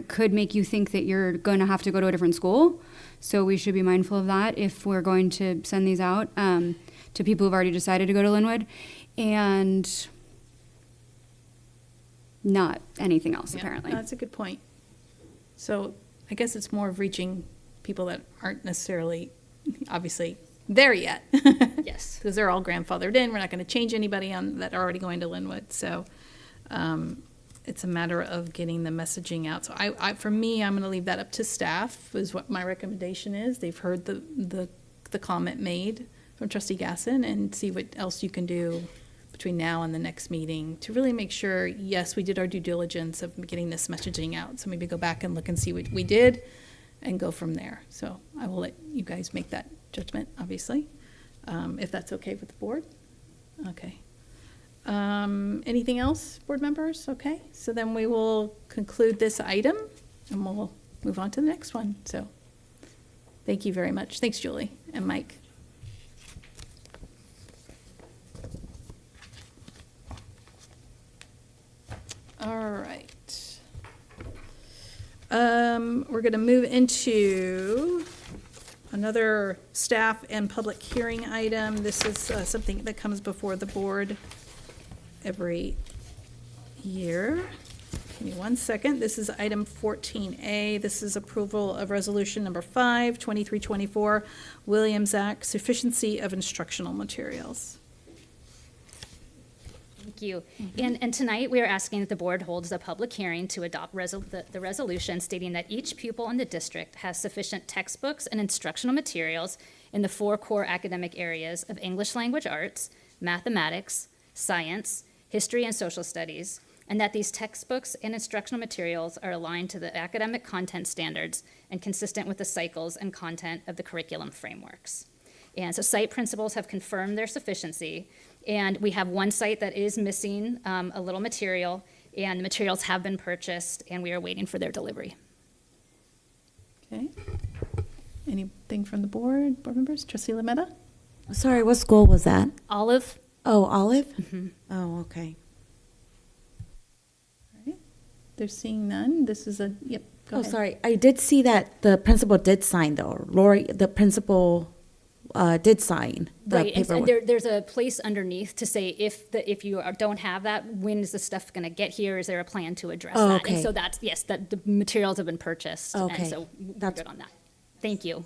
could make you think that you're going to have to go to a different school. So we should be mindful of that if we're going to send these out to people who've already decided to go to Linwood, and not anything else, apparently. That's a good point. So I guess it's more of reaching people that aren't necessarily, obviously, there yet. Yes. Because they're all grandfathered in. We're not going to change anybody that are already going to Linwood. So it's a matter of getting the messaging out. So for me, I'm going to leave that up to staff, is what my recommendation is. They've heard the comment made from Trustee Gasson, and see what else you can do between now and the next meeting to really make sure, yes, we did our due diligence of getting this messaging out. So maybe go back and look and see what we did and go from there. So I will let you guys make that judgment, obviously, if that's okay with the board. Okay. Anything else, board members? Okay. So then we will conclude this item and we'll move on to the next one. So thank you very much. Thanks, Julie and Mike. All right. We're going to move into another staff and public hearing item. This is something that comes before the board every year. Give me 1 second. This is item 14A. This is approval of resolution number 5, 2324, Williams Act, sufficiency of instructional materials. Thank you. And tonight we are asking that the board holds a public hearing to adopt the resolution stating that each pupil in the district has sufficient textbooks and instructional materials in the 4 core academic areas of English language arts, mathematics, science, history, and social studies, and that these textbooks and instructional materials are aligned to the academic content standards and consistent with the cycles and content of the curriculum frameworks. And so site principals have confirmed their sufficiency. And we have one site that is missing a little material, and the materials have been purchased, and we are waiting for their delivery. Okay. Anything from the board members? Trustee Lametta? Sorry, what school was that? Olive. Oh, Olive? Oh, okay. All right. They're seeing none. This is yep, go ahead. Sorry. I did see that the principal did sign, though. Lori, the principal did sign the Right, and paperwork. there's a place underneath to say if you don't have that, when is the stuff going to get here? Is there a plan to address that? Okay. And so that's, yes, that the materials have been purchased. Okay. And so we're good on that. Thank you.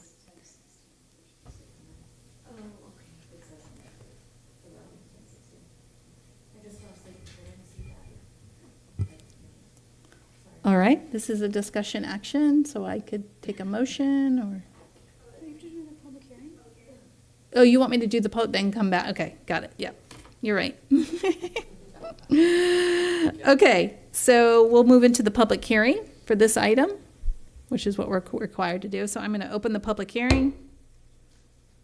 All right. This is a discussion action, so I could take a motion or. Oh, you want me to do the post, then come back? Okay, got it. Yep, you're right. Okay, so we'll move into the public hearing for this item, which is what we're required to do. So I'm going to open the public hearing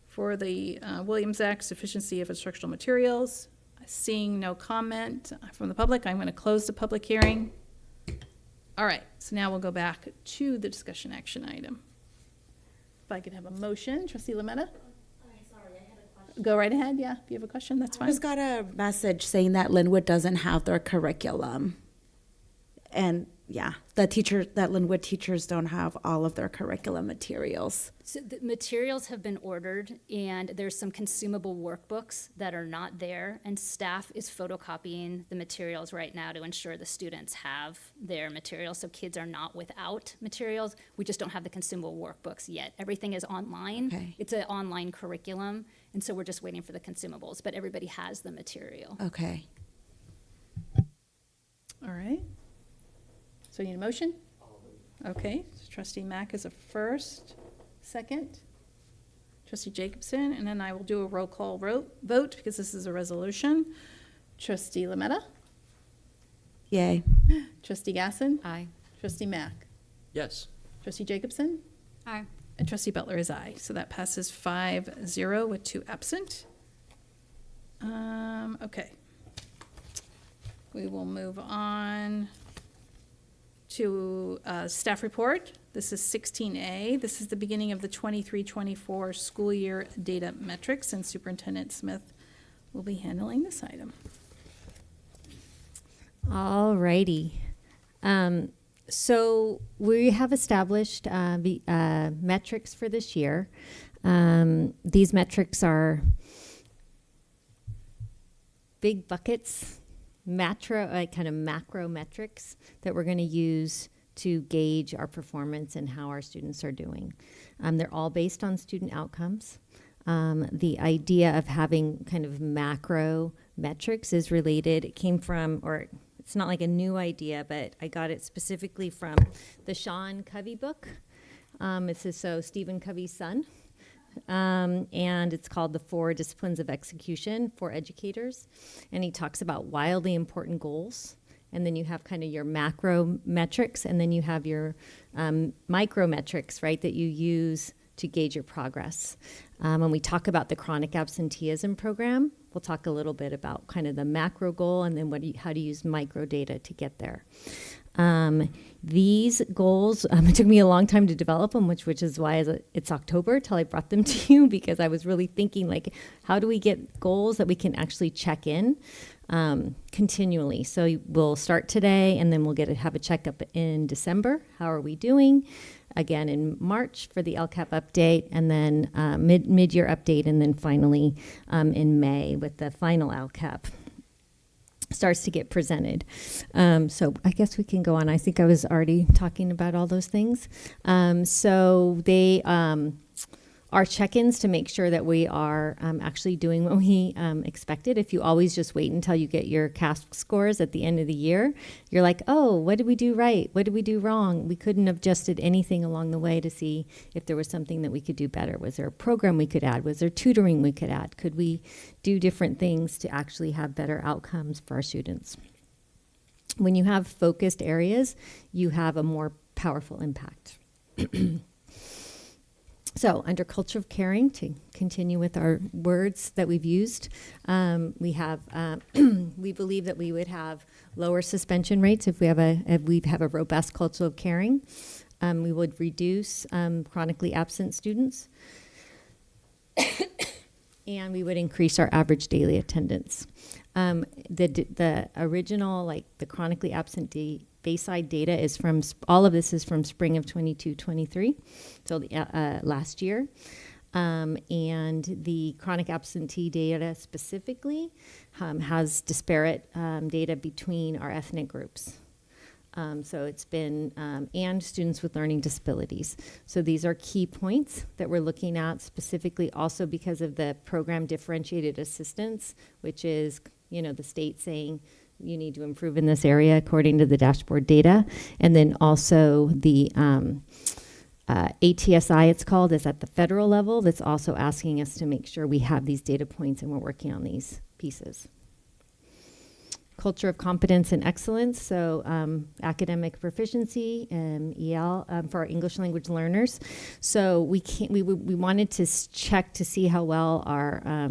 for the Williams Act, sufficiency of instructional materials. Seeing no comment from the public, I'm going to close the public hearing. All right, so now we'll go back to the discussion action item. If I could have a motion, Trustee Lametta? Go right ahead, yeah. If you have a question, that's I fine. just got a message saying that Linwood doesn't have their curriculum. And yeah, that Linwood teachers don't have all of their curriculum materials. So the materials have been ordered, and there's some consumable workbooks that are not there, and staff is photocopying the materials right now to ensure the students have their materials, so kids are not without materials. We just don't have the consumable workbooks yet. Everything is online. Okay. It's an online curriculum, and so we're just waiting for the consumables, but everybody has the material. Okay. All right. So you need a motion? Okay, so trustee Mack is a first, second, trustee Jacobson, and then I will do a roll call vote because this is a resolution. Trustee Lametta? Yay. Trustee Gasson? Aye. Trustee Mack? Yes. Trustee Jacobson? Aye. And trustee Butler is aye. So that passes 5-0 with 2 absent. Okay. We will move on to staff report. This is 16A. This is the beginning of the 23-24 school year data metrics, and Superintendent Smith will be handling this item. All righty. So we have established metrics for this year. These metrics are big buckets, kind of macro metrics that we're going to use to gauge our performance and how our students are doing. They're all based on student outcomes. The idea of having kind of macro metrics is related. It came from, or it's not like a new idea, but I got it specifically from the Sean Covey book. This is Stephen Covey's son. And it's called The 4 Disciplines of Execution for Educators. And he talks about wildly important goals. And then you have kind of your macro metrics, and then you have your micro metrics, right, that you use to gauge your progress. When we talk about the chronic absenteeism program, we'll talk a little bit about kind of the macro goal and then how to use micro data to get there. These goals, it took me a long time to develop them, which is why it's October till I brought them to you, because I was really thinking, like, how do we get goals that we can actually check in continually? So we'll start today, and then we'll have a checkup in December. How are we doing? Again in March for the LCAP update, and then mid-year update, and then finally in May with the final LCAP starts to get presented. So I guess we can go on. I think I was already talking about all those things. So they are check-ins to make sure that we are actually doing what we expected. If you always just wait until you get your CASP scores at the end of the year, you're like, oh, what did we do right? What did we do wrong? We couldn't have adjusted anything along the way to see if there was something that we could do better. Was there a program we could add? Was there tutoring we could add? Could we do different things to actually have better outcomes for our students? When you have focused areas, you have a more powerful impact. So under culture of caring, to continue with our words that we've used, we believe that we would have lower suspension rates if we have a robust culture of caring. We would reduce chronically absent students, and we would increase our average daily attendance. The original, like the chronically absent Bayside data is from, all of this is from spring of 22-23, so the, last year. And the chronic absentee data specifically has disparate data between our ethnic groups. So it's been, and students with learning disabilities. So these are key points that we're looking at specifically also because of the program differentiated assistance, which is, the state saying, you need to improve in this area according to the dashboard data. And then also the ATSI, it's called, is at the federal level, that's also asking us to make sure we have these data points and we're working on these pieces. Culture of competence and excellence, so academic proficiency and EL for our English language learners. So we wanted to check to see how well our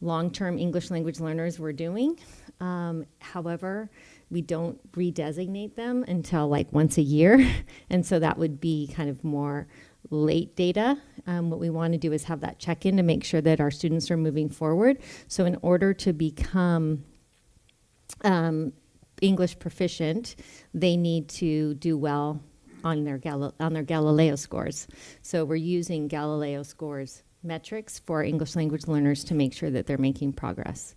long-term English language learners were doing. However, we don't redesignate them until like once a year. And so that would be kind of more late data. What we want to do is have that check-in to make sure that our students are moving forward. So in order to become English proficient, they need to do well on their Galileo scores. So we're using Galileo scores metrics for English language learners to make sure that they're making progress.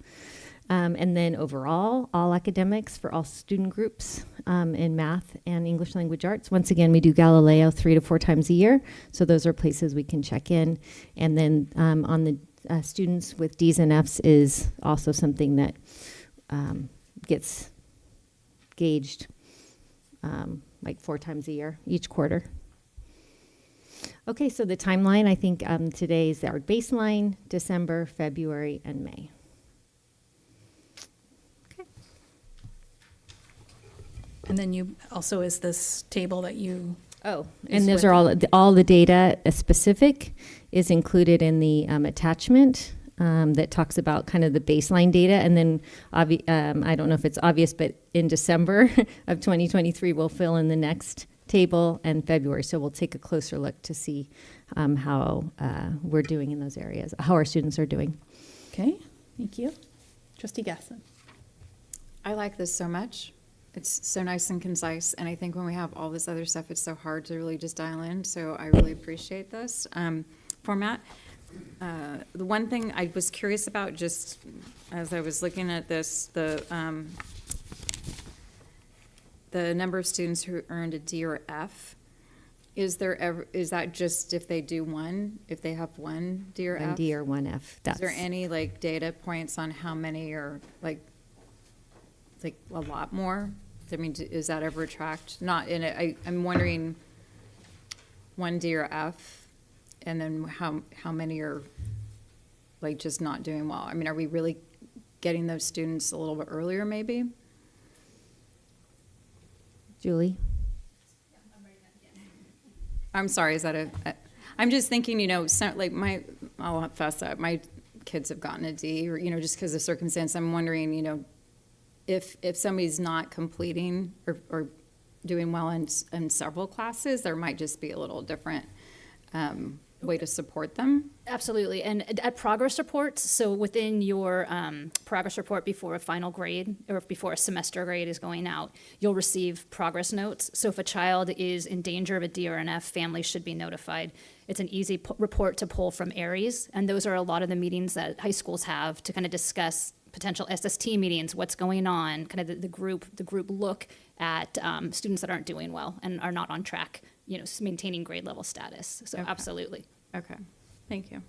And then overall, all academics for all student groups in math and English language arts. Once again, we do Galileo 3 to 4 times a year. So those are places we can check in. And then on the students with D's and F's is also something that gets gauged like 4 times a year, each quarter. Okay, so the timeline, I think today is our baseline, December, February, and May. And then you also is this table that you. Oh, and those are all the data specific is included in the attachment that talks about kind of the baseline data. And then I don't know if it's obvious, but in December of 2023, we'll fill in the next table and February. So we'll take a closer look to see how we're doing in those areas, how our students are doing. Okay, thank you. Trustee Gasson. I like this so much. It's so nice and concise, and I think when we have all this other stuff, it's so hard to really just dial in, so I really appreciate this format. The one thing I was curious about, just as I was looking at this, the number of students who earned a D or F, is that just if they do one, if they have one D or F? One D or one F. Is there any like data points on how many are like a lot more? I mean, is that ever tracked? Not in it. I'm wondering, one D or F, and then how many are like just not doing well? I mean, are we really getting those students a little bit earlier, maybe? Julie? I'm sorry, is that I'm just thinking, I'll fess up, my kids have gotten a D, or, just because of circumstance. I'm wondering, if somebody's not completing or doing well in several classes, there might just be a little different way to support them. Absolutely. And at progress reports, so within your progress report before a final grade or before a semester grade is going out, you'll receive progress notes. So if a child is in danger of a D or an F, families should be notified. It's an easy report to pull from ARIES, and those are a lot of the meetings that high schools have to kind of discuss potential SST meetings, what's going on, kind of the group look at students that aren't doing well and are not on track, maintaining grade level status. So Okay. Absolutely. Okay, thank you.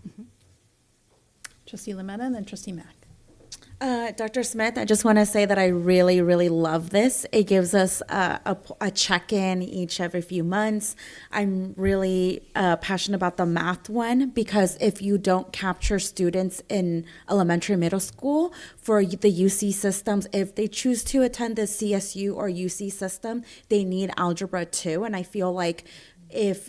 Trustee Lametta and then Trustee Mack. Dr. Smith, I just want to say that I really, really love this. It gives us a check-in every few months. I'm really passionate about the math one, because if you don't capture students in elementary, middle school for the UC systems, if they choose to attend the CSU or UC system, they need Algebra 2. And I feel like if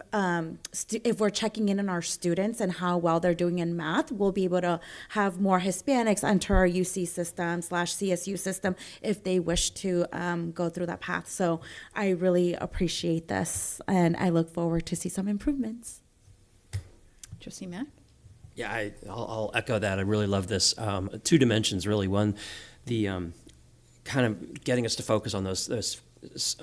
we're checking in on our students and how well they're doing in math, we'll be able to have more Hispanics enter our UC system / CSU system if they wish to go through that path. So I really appreciate this, and I look forward to see some improvements. Trustee Mack. Yeah, I'll echo that. I really love this. 2 dimensions, really. One, the kind of getting us to focus on those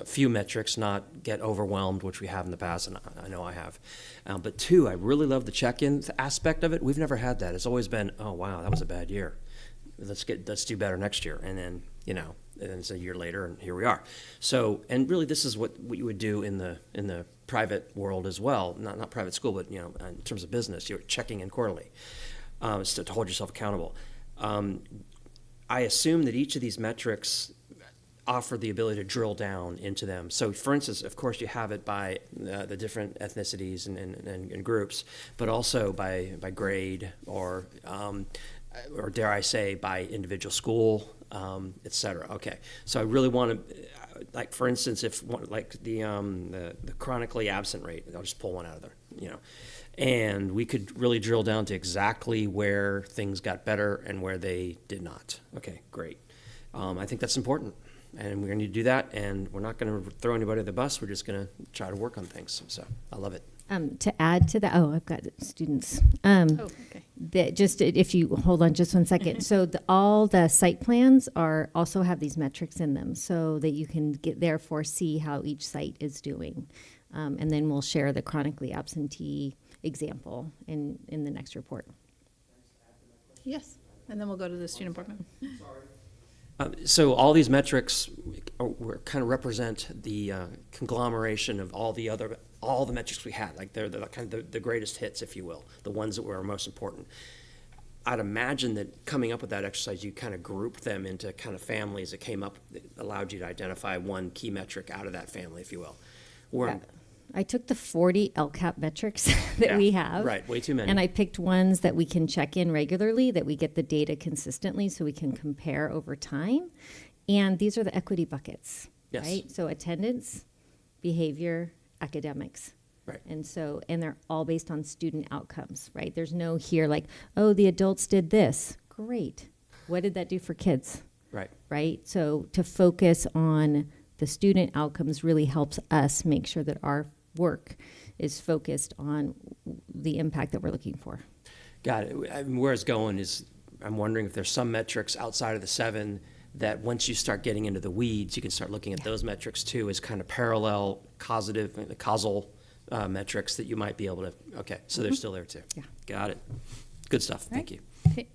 few metrics, not get overwhelmed, which we have in the past, and I know I have. But 2, I really love the check-in aspect of it. We've never had that. It's always been, oh wow, that was a bad year. Let's do better next year, and then and then it's a year later, and here we are. So, and really, this is what you would do in the private world as well. Not private school, but in terms of business, you're checking in quarterly, so to hold yourself accountable. I assume that each of these metrics offer the ability to drill down into them. So for instance, of course, you have it by the different ethnicities and groups, but also by grade or dare I say, by individual school, et cetera. Okay, so I really want to, like for instance, if the chronically absent rate, I'll just pull one out of there, and we could really drill down to exactly where things got better and where they did not. Okay, great. I think that's important. And we're going to do that, and we're not going to throw anybody at the bus. We're just going to try to work on things. So I love it. To add to that, I've got students. Okay. just if you hold on just one second. So all the site plans also have these metrics in them so that you can therefore see how each site is doing. And then we'll share the chronically absentee example in the next report. Yes, and then we'll go to the student board member. So all these metrics kind of represent the conglomeration of all the metrics we had. Like they're kind of the greatest hits, if you will, the ones that were most important. I'd imagine that coming up with that exercise, you kind of grouped them into kind of families that came up that allowed you to identify one key metric out of that family, if you will. Yeah. I took the 40 LCAP metrics that we have. Right, way too many. And I picked ones that we can check in regularly, that we get the data consistently so we can compare over time. And these are the equity buckets, yes. right? So attendance, behavior, academics. Right. And they're all based on student outcomes, right? There's no here like, oh, the adults did this. Great. What did that do for kids? Right. Right? So to focus on the student outcomes really helps us make sure that our work is focused on the impact that we're looking for. Got it. I mean, where it's going is I'm wondering if there's some metrics outside of the 7 that once you start getting into the weeds, you can start looking at those metrics too as kind of parallel causal metrics that you might be able to, okay, so they're still there too. Yeah. Got it. Good stuff. Thank you.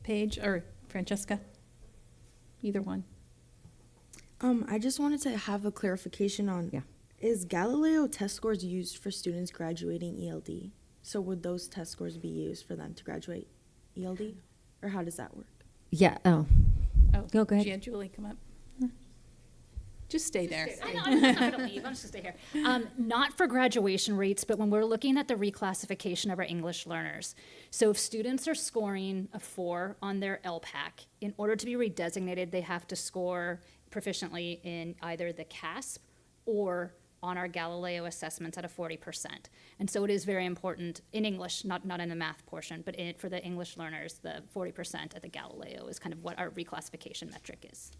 Paige or Francesca? Either one. I just wanted to have a clarification on, is Galileo test scores used for students graduating ELD? So would those test scores be used for them to graduate ELD? Or how does that work? Yeah, Oh, go ahead. Yeah, Julie, come up. Just stay there. I'm not going to leave. I'm just going to stay here. Not for graduation rates, but when we're looking at the reclassification of our English learners. So if students are scoring a 4 on their LPAC, in order to be redesignated, they have to score proficiently in either the CASP or on our Galileo assessments at a 40%. And so it is very important in English, not in the math portion, but for the English learners, the 40% at the Galileo is kind of what our reclassification metric is.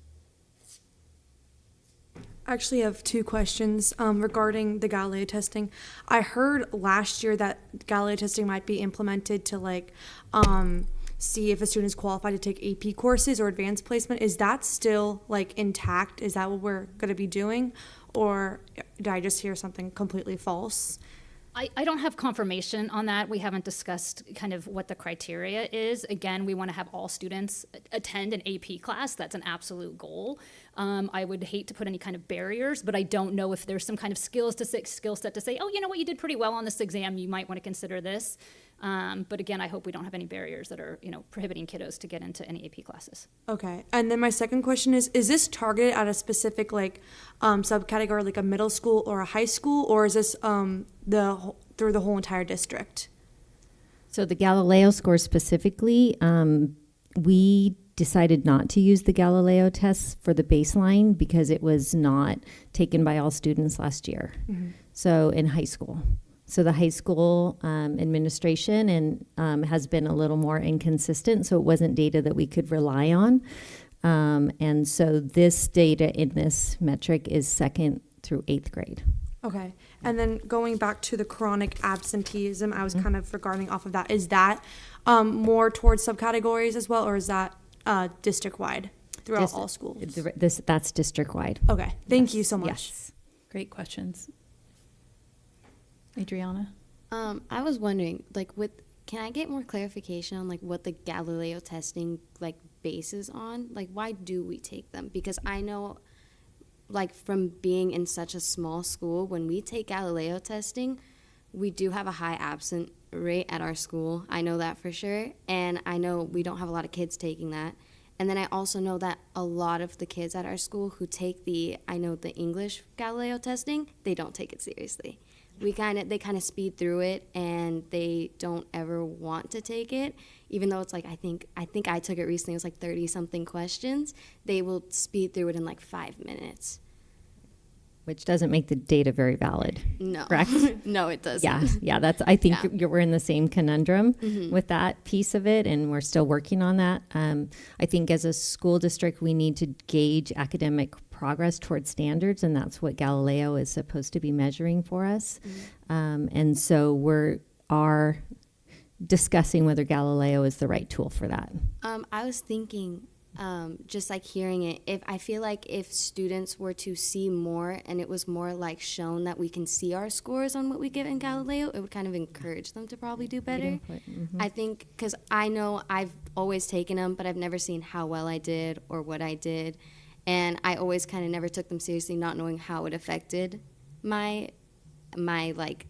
I actually have 2 questions regarding the Galileo testing. I heard last year that Galileo testing might be implemented to see if a student is qualified to take AP courses or advanced placement. Is that still intact? Is that what we're going to be doing? Or did I just hear something completely false? I don't have confirmation on that. We haven't discussed kind of what the criteria is. Again, we want to have all students attend an AP class. That's an absolute goal. I would hate to put any kind of barriers, but I don't know if there's some kind of skill set to say, oh, you know what, you did pretty well on this exam. You might want to consider this. But again, I hope we don't have any barriers that are, prohibiting kiddos to get into any AP classes. Okay. And then my second question is this targeted at a specific subcategory, like a middle school or a high school, or is this through the whole entire district? So the Galileo score specifically, we decided not to use the Galileo tests for the baseline because it was not taken by all students last year. Mm-hmm. So in high school. So the high school administration has been a little more inconsistent, so it wasn't data that we could rely on. And so this data in this metric is 2nd through 8th grade. Okay. And then going back to the chronic absenteeism, I was kind of regarding off of that. Is that more towards subcategories as well, or is that district-wide throughout all schools? That's district-wide. Okay. Thank you so much. Yes. Great questions. Adriana? I was wondering, can I get more clarification on what the Galileo testing bases on? Why do we take them? Because I know from being in such a small school, when we take Galileo testing, we do have a high absent rate at our school. I know that for sure. And I know we don't have a lot of kids taking that. And then I also know that a lot of the kids at our school who take the English Galileo testing, they don't take it seriously. They kind of speed through it, and they don't ever want to take it, even though it's I think I took it recently. It was 30-something questions. They will speed through it in 5 minutes. Which doesn't make the data very valid. No. Correct? No, it doesn't. Yeah. I think we're in the same conundrum with that piece of it, and we're still working on that. I think as a school district, we need to gauge academic progress towards standards, and that's what Galileo is supposed to be measuring for us. And so our discussing whether Galileo is the right tool for that. I was thinking, just like hearing it, if I feel like if students were to see more and it was more like shown that we can see our scores on what we get in Galileo, it would kind of encourage them to probably do better. I think, because I know I've always taken them, but I've never seen how well I did or what I did. And I always kind of never took them seriously, not knowing how it affected my like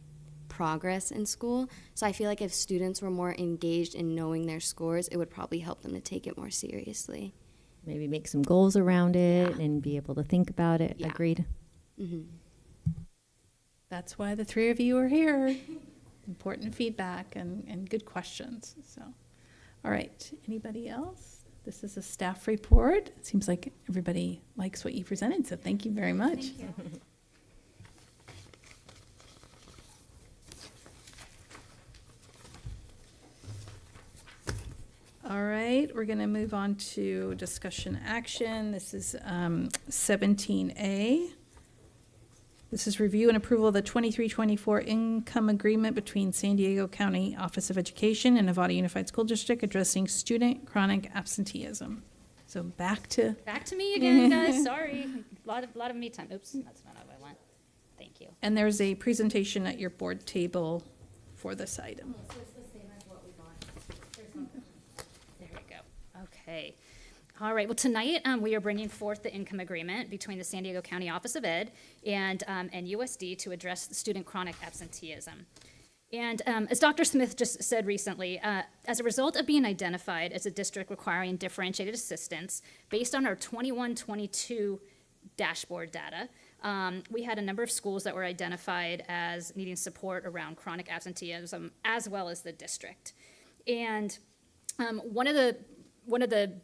progress in school. So I feel like if students were more engaged in knowing their scores, it would probably help them to take it more seriously. Maybe make some goals around it and be able to think about it. Yeah. Agreed. That's why the three of you are here. Important feedback and good questions. So, all right, anybody else? This is a staff report. It seems like everybody likes what you presented, so thank you very much. Thank you. All right, we're going to move on to discussion action. This is 17A. This is review and approval of the 23-24 income agreement between San Diego County Office of Education and Nevada Unified School District addressing student chronic absenteeism. So back to me again, guys. Sorry, a lot of me time. Oops, that's not what I want. Thank you. And there's a presentation at your board table for this item. So it's the same as what we got. There we go. Okay. All right. Well, tonight we are bringing forth the income agreement between the San Diego County Office of Ed and NUSD to address the student chronic absenteeism. And as Dr. Smith just said recently, as a result of being identified as a district requiring differentiated assistance based on our 21-22 dashboard data, we had a number of schools that were identified as needing support around chronic absenteeism, as well as the district. And one of the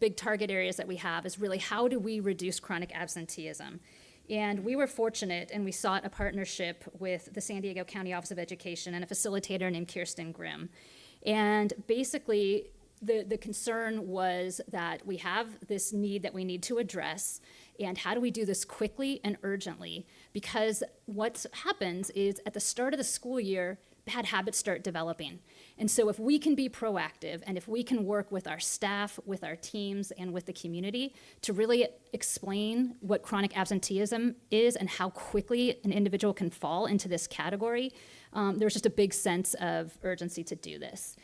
big target areas that we have is really how do we reduce chronic absenteeism? And we were fortunate, and we sought a partnership with the San Diego County Office of Education and a facilitator named Kirsten Grimm. And basically, the concern was that we have this need that we need to address, and how do we do this quickly and urgently? Because what happens is at the start of the school year, bad habits start developing. And so if we can be proactive and if we can work with our staff, with our teams, and with the community to really explain what chronic absenteeism is and how quickly an individual can fall into this category, there's just a big sense of urgency to do this.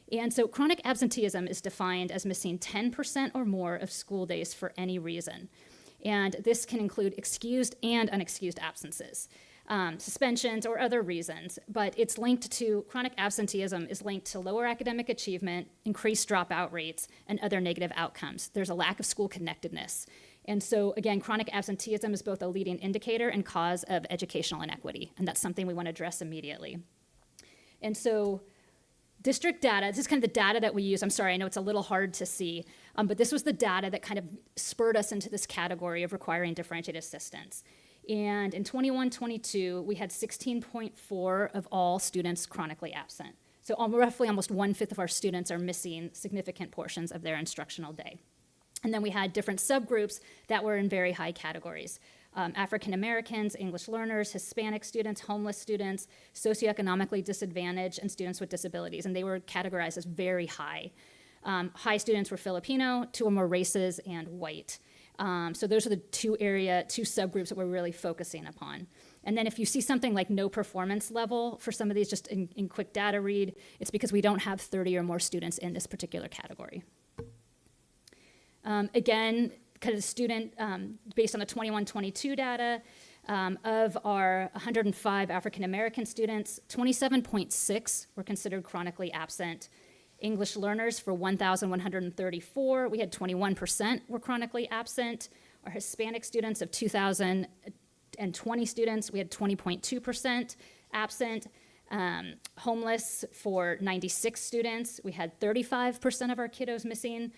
And so chronic absenteeism is defined as missing 10% or more of school days for any reason. And this can include excused and unexcused absences. Suspensions or other reasons, but it's linked to chronic absenteeism is linked to lower academic achievement, increased dropout rates, and other negative outcomes. There's a lack of school connectedness. And so again, chronic absenteeism is both a leading indicator and cause of educational inequity, and that's something we want to address immediately. And so district data, this is kind of the data that we use. I'm sorry, I know it's a little hard to see, but this was the data that kind of spurred us into this category of requiring differentiated assistance. And in 21-22, we had 16.4 of all students chronically absent. So roughly almost 1/5 of our students are missing significant portions of their instructional day. And then we had different subgroups that were in very high categories. African Americans, English learners, Hispanic students, homeless students, socioeconomically disadvantaged, and students with disabilities. And they were categorized as very high. High students were Filipino, 2 or more races, and white. So those are the two subgroups that we're really focusing upon. And then if you see something like no performance level for some of these, just in quick data read, it's because we don't have 30 or more students in this particular category. Again, kind of student, based on the 21-22 data, of our 105 African American students, 27.6 were considered chronically absent. English learners for 1,134, we had 21% were chronically absent. Our Hispanic students of 2,020 students, we had 20.2% absent. Homeless for 96 students, we had 35% of our kiddos missing.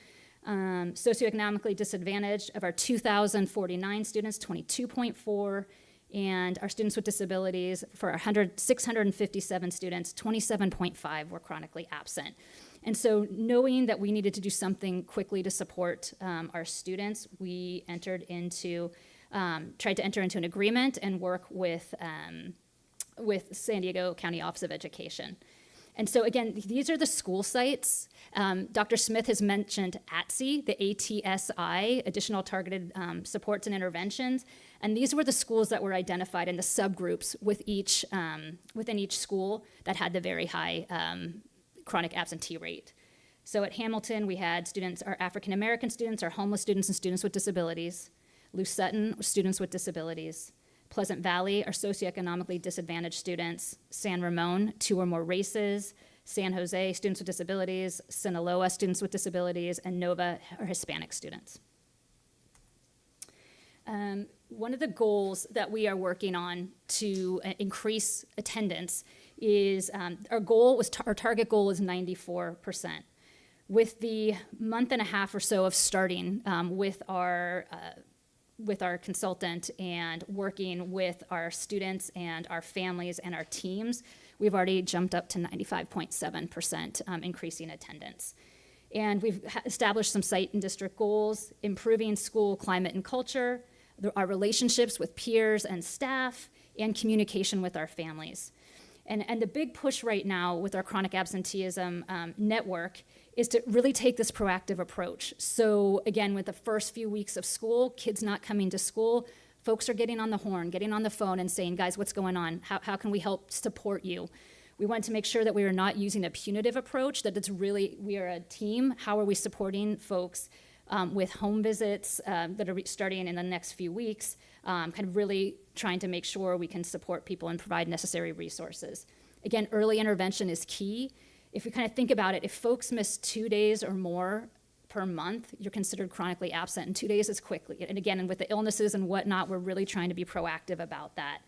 Socioeconomically disadvantaged of our 2,049 students, 22.4. And our students with disabilities, for our 657 students, 27.5 were chronically absent. And so knowing that we needed to do something quickly to support our students, we tried to enter into an agreement and work with San Diego County Office of Education. And so again, these are the school sites. Dr. Smith has mentioned ATSI, the ATSI, Additional Targeted Supports and Interventions. And these were the schools that were identified in the subgroups with each, within each school that had the very high chronic absentee rate. So at Hamilton, we had students, our African American students, our homeless students, and students with disabilities. Lou Sutton, students with disabilities. Pleasant Valley, our socioeconomically disadvantaged students. San Ramon, 2 or more races. San Jose, students with disabilities. Sinaloa, students with disabilities. And Nova, our Hispanic students. One of the goals that we are working on to increase attendance is our target goal is 94%. With the month and a half or so of starting with our consultant and working with our students and our families and our teams, we've already jumped up to 95.7% increasing attendance. And we've established some site and district goals, improving school climate and culture, our relationships with peers and staff, and communication with our families. And the big push right now with our chronic absenteeism network is to really take this proactive approach. So again, with the first few weeks of school, kids not coming to school, folks are getting on the horn, getting on the phone and saying, guys, what's going on? How can we help support you? We want to make sure that we are not using a punitive approach, that it's really, we are a team. How are we supporting folks with home visits that are starting in the next few weeks, kind of really trying to make sure we can support people and provide necessary resources. Again, early intervention is key. If we kind of think about it, if folks miss 2 days or more per month, you're considered chronically absent, and 2 days is quickly. And again, and with the illnesses and whatnot, we're really trying to be proactive about that.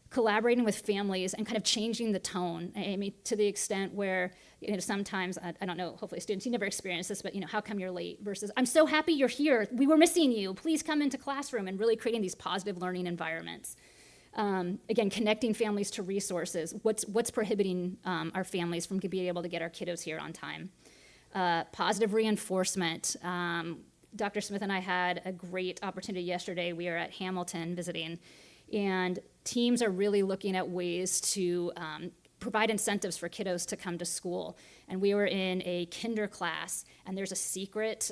Collaborating with families and kind of changing the tone. I mean, to the extent where, sometimes, I don't know, hopefully students, you never experienced this, but how come you're late versus, I'm so happy you're here. We were missing you. Please come into classroom, and really creating these positive learning environments. Again, connecting families to resources. What's prohibiting our families from being able to get our kiddos here on time? Positive reinforcement. Dr. Smith and I had a great opportunity yesterday. We were at Hamilton visiting, and teams are really looking at ways to provide incentives for kiddos to come to school. And we were in a kinder class, and there's a secret.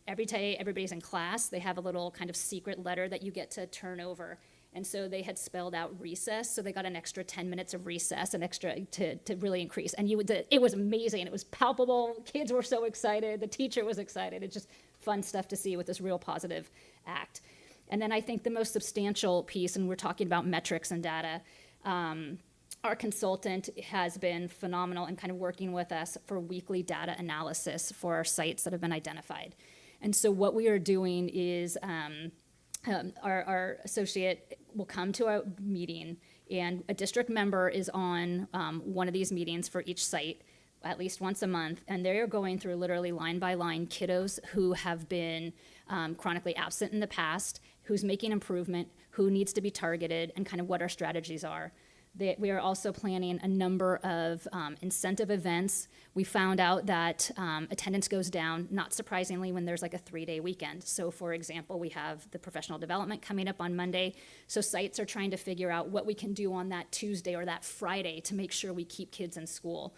Every day everybody's in class, they have a little kind of secret letter that you get to turn over. And so they had spelled out recess, so they got an extra 10 minutes of recess, an extra to really increase. And it was amazing. It was palpable. Kids were so excited. The teacher was excited. It's just fun stuff to see with this real positive act. And then I think the most substantial piece, and we're talking about metrics and data, our consultant has been phenomenal in kind of working with us for weekly data analysis for our sites that have been identified. And so what we are doing is our associate will come to a meeting, and a district member is on one of these meetings for each site at least once a month, and they are going through literally line by line kiddos who have been chronically absent in the past, who's making improvement, who needs to be targeted, and kind of what our strategies are. We are also planning a number of incentive events. We found out that attendance goes down, not surprisingly, when there's like a 3-day weekend. So for example, we have the professional development coming up on Monday. So sites are trying to figure out what we can do on that Tuesday or that Friday to make sure we keep kids in school.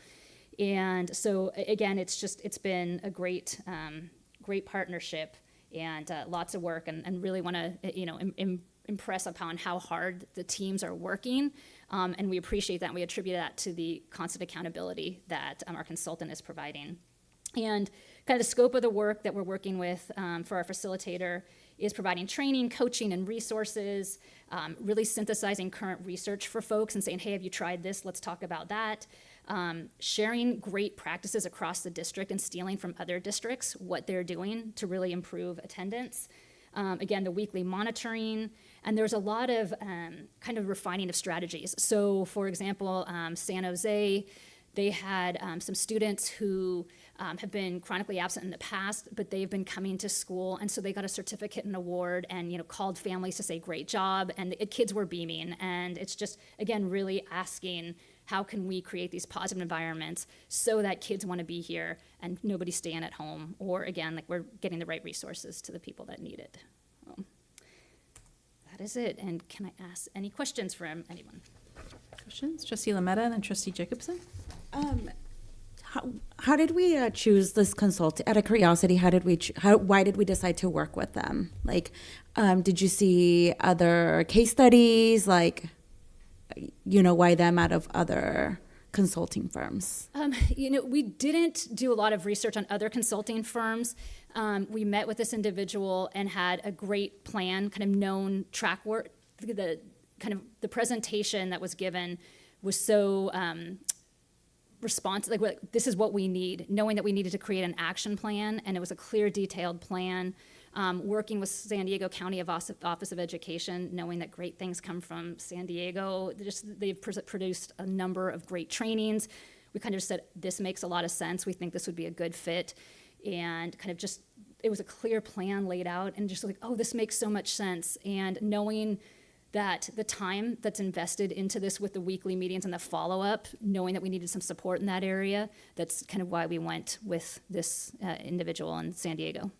And so again, it's been a great partnership, and lots of work, and really want to impress upon how hard the teams are working, and we appreciate that. And we attribute that to the constant accountability that our consultant is providing. And kind of the scope of the work that we're working with for our facilitator is providing training, coaching, and resources, really synthesizing current research for folks and saying, hey, have you tried this? Let's talk about that. Sharing great practices across the district and stealing from other districts what they're doing to really improve attendance. Again, the weekly monitoring, and there's a lot of kind of refining of strategies. So for example, San Jose, they had some students who have been chronically absent in the past, but they've been coming to school, and so they got a certificate and award, and called families to say great job, and the kids were beaming. And it's just, again, really asking, how can we create these positive environments so that kids want to be here and nobody's staying at home, or again, like we're getting the right resources to the people that need it. That is it. And can I ask any questions from anyone? Questions? Trustee Lametta and then Trustee Jacobson? How did we choose this consultant? Out of curiosity, why did we decide to work with them? Like, did you see other case studies? Like, why them out of other consulting firms? We didn't do a lot of research on other consulting firms. We met with this individual and had a great plan, kind of known track work. The presentation that was given was so responsive. Like, this is what we need, knowing that we needed to create an action plan, and it was a clear, detailed plan. Working with San Diego County Office of Education, knowing that great things come from San Diego. They've produced a number of great trainings. We kind of said, this makes a lot of sense. We think this would be a good fit. And kind of just, it was a clear plan laid out, and just like, oh, this makes so much sense. And knowing that the time that's invested into this with the weekly meetings and the follow-up, knowing that we needed some support in that area, that's kind of why we went with this individual in San Diego.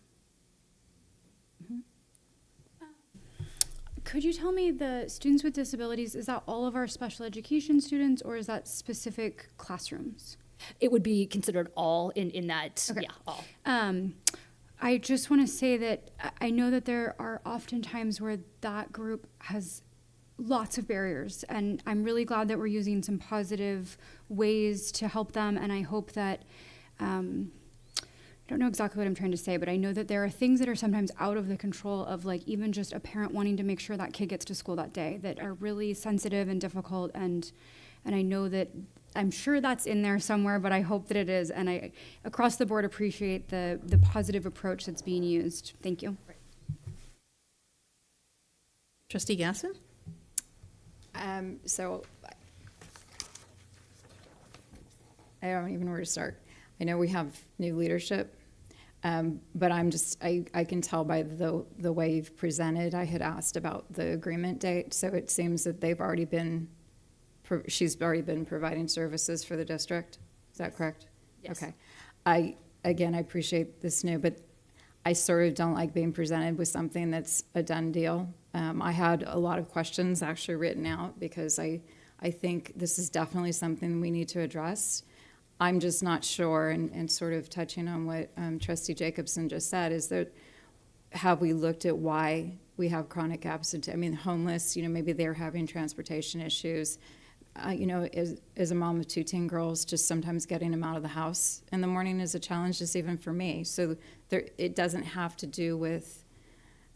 Could you tell me, the students with disabilities, is that all of our special education students, or is that specific classrooms? It would be considered all in that, Okay. yeah, all. I just want to say that I know that there are often times where that group has lots of barriers, and I'm really glad that we're using some positive ways to help them, and I hope that, I don't know exactly what I'm trying to say, but I know that there are things that are sometimes out of the control of, like, even just a parent wanting to make sure that kid gets to school that day, that are really sensitive and difficult, and I know that, I'm sure that's in there somewhere, but I hope that it is, and I across the board appreciate the positive approach that's being used. Thank you. Trustee Gasson? So I don't even know where to start. I know we have new leadership, but I can tell by the way you've presented. I had asked about the agreement date, so it seems that she's already been providing services for the district. Is that correct? Yes. Okay. I appreciate this new, but I sort of don't like being presented with something that's a done deal. I had a lot of questions actually written out because I think this is definitely something we need to address. I'm just not sure, and sort of touching on what Trustee Jacobson just said, is that have we looked at why we have chronic absentee? I mean, homeless, maybe they're having transportation issues. As a mom of 2 teen girls, just sometimes getting them out of the house in the morning is a challenge, just even for me. So it doesn't have to do with,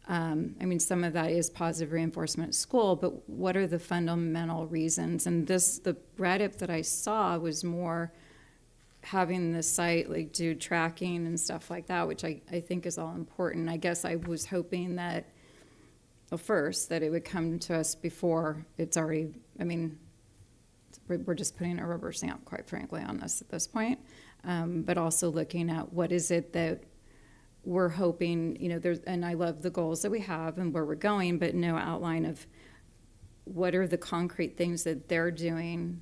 some of that is positive reinforcement at school, but what are the fundamental reasons? And the write-up that I saw was more having the site like do tracking and stuff like that, which I think is all important. I guess I was hoping that, first, that it would come to us before it's already, we're just putting a rubber stamp, quite frankly, on this at this point. But also looking at what is it that we're hoping, and I love the goals that we have and where we're going, but no outline of what are the concrete things that they're doing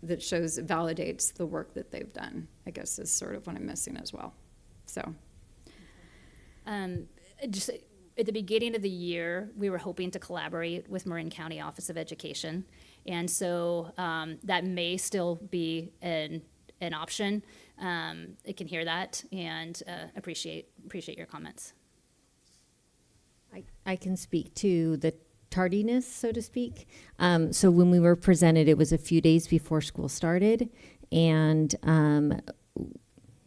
that validates the work that they've done, I guess, is sort of what I'm missing as well. So. Just at the beginning of the year, we were hoping to collaborate with Marin County Office of Education. And so that may still be an option. I can hear that and appreciate your comments. I can speak to the tardiness, so to speak. So when we were presented, it was a few days before school started, and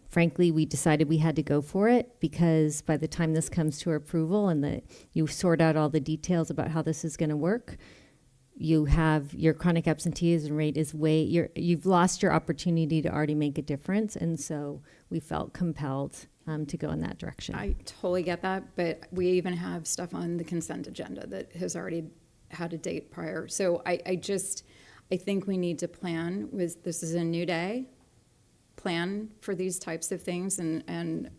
frankly, we decided we had to go for it because by the time this comes to approval and you sort out all the details about how this is going to work, you have your chronic absenteeism rate is you've lost your opportunity to already make a difference, and so we felt compelled to go in that direction. I totally get that, but we even have stuff on the consent agenda that has already had a date prior. So I think we need to plan with, this is a new day, plan for these types of things, and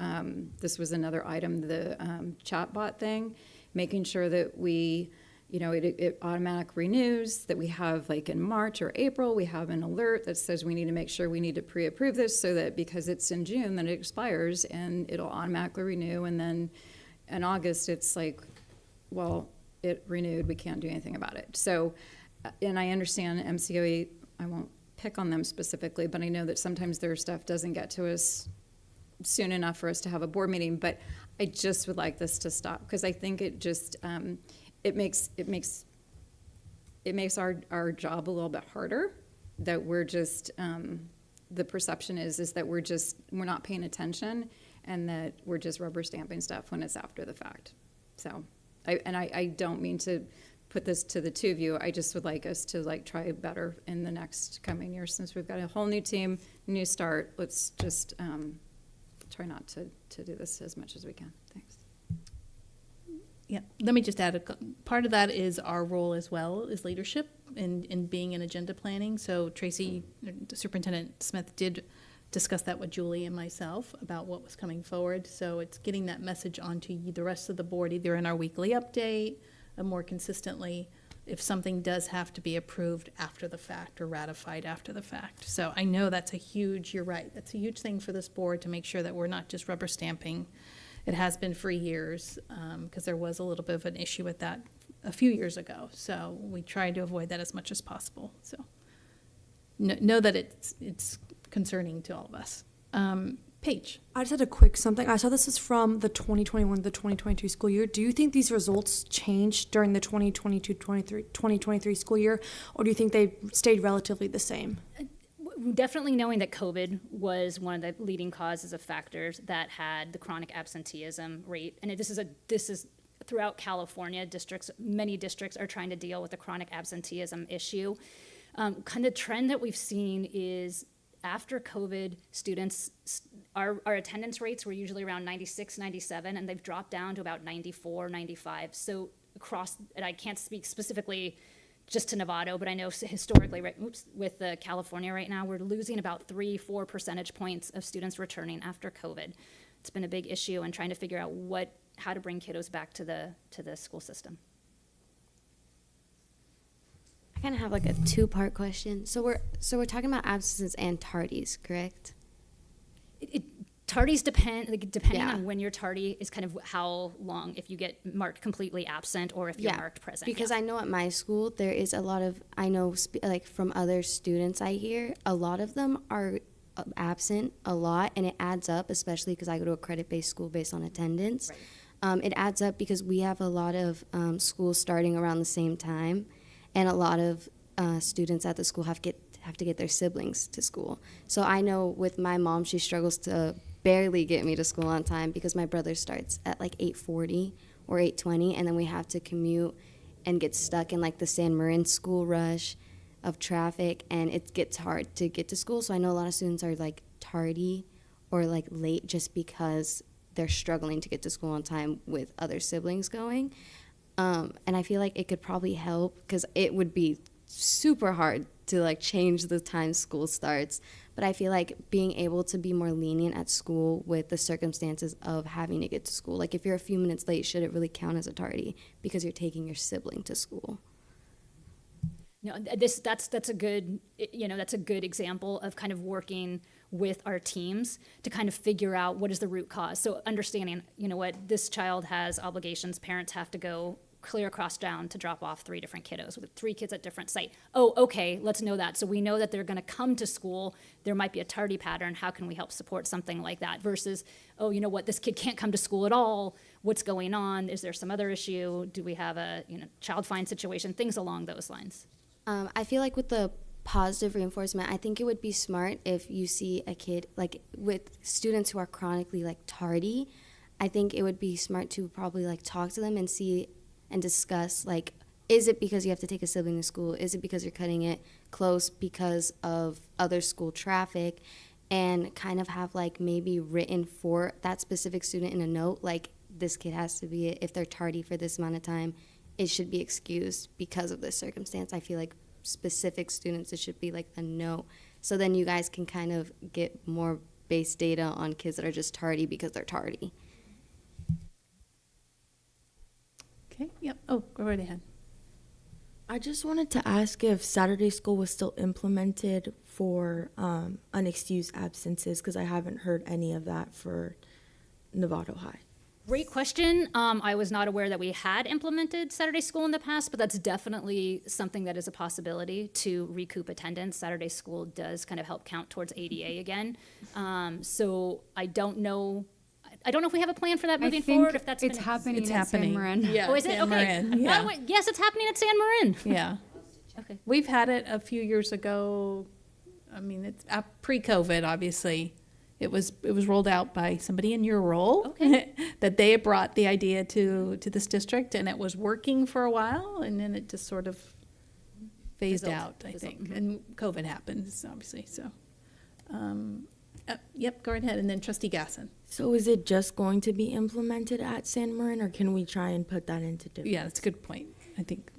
this was another item, the chatbot thing, making sure that we, it automatic renews, that we have like in March or April, we have an alert that says we need to make sure we need to pre-approve this so that because it's in June, then it expires and it'll automatically renew. And then in August, it's like, well, it renewed, we can't do anything about it. So, and I understand MCO8, I won't pick on them specifically, but I know that sometimes their stuff doesn't get to us soon enough for us to have a board meeting. But I just would like this to stop, because I think it just it makes our job a little bit harder. That we're just the perception is that we're not paying attention, and that we're just rubber stamping stuff when it's after the fact. So, I don't mean to put this to the two of you. I just would like us to try better in the next coming years, since we've got a whole new team, new start. Let's just try not to do this as much as we can. Thanks. Yeah, let me just add part of that is our role as well as leadership in being in agenda planning. So Tracy, Superintendent Smith, did discuss that with Julie and myself about what was coming forward. So it's getting that message onto the rest of the board, either in our weekly update, more consistently, if something does have to be approved after the fact or ratified after the fact. So I know that's you're right, that's a huge thing for this board to make sure that we're not just rubber stamping. It has been for years, because there was a little bit of an issue with that a few years ago. So we tried to avoid that as much as possible. So know that it's concerning to all of us. Paige. I just had a quick something. I saw this is from the 2021 to the 2022 school year. Do you think these results changed during the 2023 school year, or do you think they stayed relatively the same? Definitely knowing that COVID was one of the leading causes of factors that had the chronic absenteeism rate. And this is throughout California. Many districts are trying to deal with the chronic absenteeism issue. Kind of trend that we've seen is after COVID, students, our attendance rates were usually around 96, 97, and they've dropped down to about 94, 95. So and I can't speak specifically just to Novato, but I know historically, with California right now, we're losing about 3-4 percentage points of students returning after COVID. It's been a big issue, and trying to figure out how to bring kiddos back to the school system. I kind of have a two-part question. So we're talking about absences and tardies, correct? Tardies depending on when you're tardy is kind of how long, if you get marked completely absent or if you're marked present. Because I know at my school there is a lot of, from other students I hear, a lot of them are absent a lot, and it adds up, especially because I go to a credit-based school based on attendance. Right. It adds up because we have a lot of schools starting around the same time, and a lot of students at the school have to get their siblings to school. So I know with my mom, she struggles to barely get me to school on time because my brother starts at 8:40 or 8:20, and then we have to commute and get stuck in the San Marin school rush of traffic, and it gets hard to get to school. So I know a lot of students are tardy or late just because they're struggling to get to school on time with other siblings going. And I feel like it could probably help, because it would be super hard to change the time school starts. But I feel like being able to be more lenient at school with the circumstances of having to get to school. If you're a few minutes late, should it really count as a tardy because you're taking your sibling to school? No, that's a good example of kind of working with our teams to kind of figure out what is the root cause. So understanding, this child has obligations, parents have to go clear across town to drop off 3 different kiddos with 3 kids at different site. Oh, okay, let's know that. So we know that they're going to come to school. There might be a tardy pattern. How can we help support something like that? Versus, oh, you know what, this kid can't come to school at all. What's going on? Is there some other issue? Do we have a child fine situation? Things along those lines. I feel like with the positive reinforcement, I think it would be smart if you see a kid, with students who are chronically tardy, I think it would be smart to probably talk to them and see and discuss, is it because you have to take a sibling to school? Is it because you're cutting it close because of other school traffic? And kind of have maybe written for that specific student in a note, this kid has to be, if they're tardy for this amount of time, it should be excused because of this circumstance. I feel like specific students, it should be a note. So then you guys can kind of get more base data on kids that are just tardy because they're tardy. Okay, yep. Oh, go right ahead. I just wanted to ask if Saturday school was still implemented for unexcused absences, because I haven't heard any of that for Novato High. Great question. I was not aware that we had implemented Saturday school in the past, but that's definitely something that is a possibility to recoup attendance. Saturday school does kind of help count towards ADA again. So I don't know. I don't know if we have a plan for that moving forward. If that's it's been happening It's at happening. San Marin. Yeah, Oh, is it? San Okay. Marin, yeah. Yes, it's happening at San Marin. Yeah. Okay. We've had it a few years ago. I mean, it's pre-COVID, obviously. It was rolled out by somebody in your role. Okay. That they had brought the idea to this district, and it was working for a while, and then it just sort of phased Fizzled. out, I Fizzled. think. And COVID happened, obviously, so. Yep, go right ahead, and then Trustee Gasson. So is it just going to be implemented at San Marin, or can we try and put that into different? Yeah, that's a good point, I think.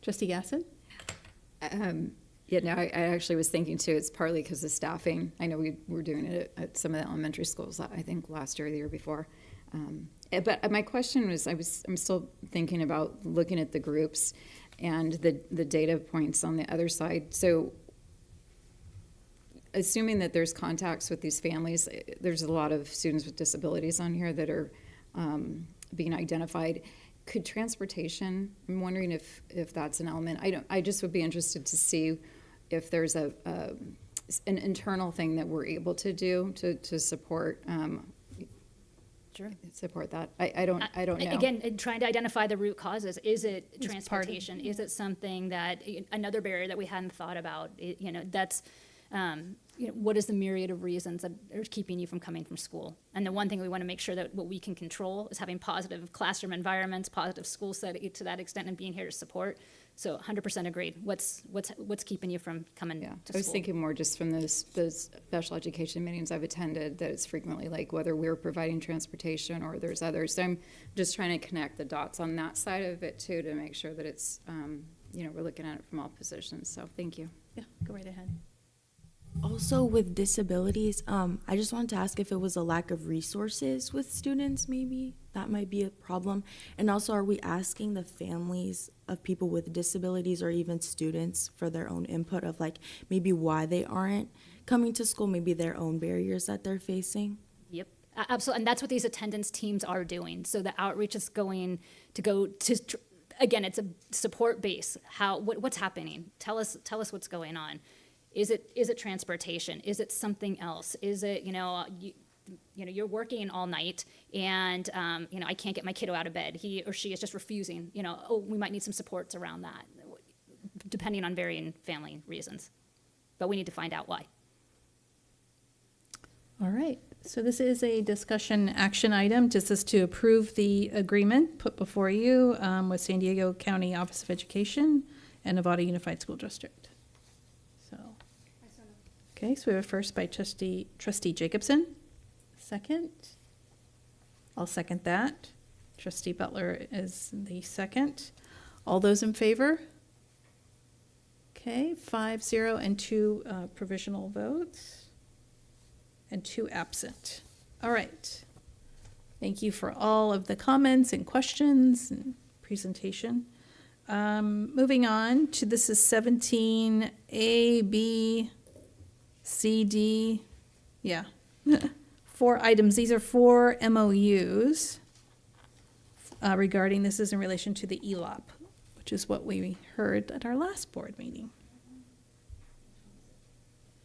Trustee Gasson? Yeah, no, I actually was thinking too, it's partly because of staffing. I know we were doing it at some of the elementary schools, I think last year or the year before. But my question was, I'm still thinking about looking at the groups and the data points on the other side. So assuming that there's contacts with these families, there's a lot of students with disabilities on here that are being identified. Could transportation, I'm wondering if that's an element. I just would be interested to see if there's an internal thing that we're able to do to support Sure. support that. I don't know. Again, trying to identify the root causes. Is it It's part of- transportation? Is it something that, another barrier that we hadn't thought about? That's, what is the myriad of reasons that are keeping you from coming from school? And the one thing we want to make sure that what we can control is having positive classroom environments, positive school setting to that extent, and being here to support. So 100% agreed. What's keeping you from coming to I school? was thinking more just from those special education meetings I've attended, that it's frequently like whether we're providing transportation or there's others. So I'm just trying to connect the dots on that side of it too, to make sure that it's, we're looking at it from all positions. So thank you. Yeah, go right ahead. Also with disabilities, I just wanted to ask if it was a lack of resources with students, maybe that might be a problem. And also, are we asking the families of people with disabilities or even students for their own input of like maybe why they aren't coming to school, maybe their own barriers that they're facing? Yep, absolutely, and that's what these attendance teams are doing. So the outreach is going to go to, again, it's a support base. What's happening? Tell us what's going on. Is it transportation? Is it something else? Is it, you're working all night and, I can't get my kiddo out of bed. He or she is just refusing, we might need some supports around that, depending on varying family reasons. But we need to find out why. All right, so this is a discussion action item. This is to approve the agreement put before you with San Diego County Office of Education and Nevada Unified School District. Okay, so we have a first by Trustee Jacobson. Second. I'll second that. Trustee Butler is the second. All those in favor? Okay, 5-0 and 2 provisional votes and 2 absent. All right. Thank you for all of the comments and questions and presentation. Moving on to, this is 17A, B, C, D, yeah. 4 items. These are 4 MOUs regarding, this is in relation to the ELOP, which is what we heard at our last board meeting.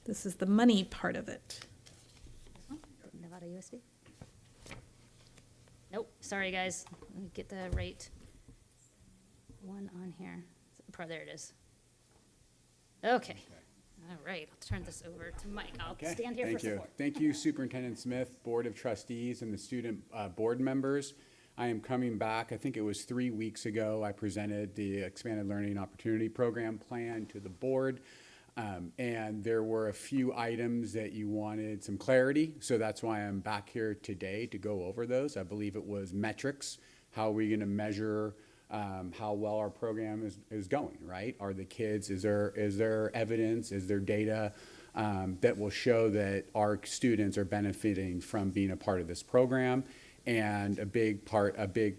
This is the money part of it. Nevada USD? Nope, sorry guys. Let me get the right one on here. There it is. Okay. All right, I'll turn this over to Mike. I'll stand here for support. Thank you, Superintendent Smith, Board of Trustees, and the student board members. I am coming back. I think it was 3 weeks ago. I presented the Expanded Learning Opportunity Program plan to the board. And there were a few items that you wanted some clarity. So that's why I'm back here today to go over those. I believe it was metrics. How are we going to measure how well our program is going, right? Are the kids, is there evidence, is there data that will show that our students are benefiting from being a part of this program? And a big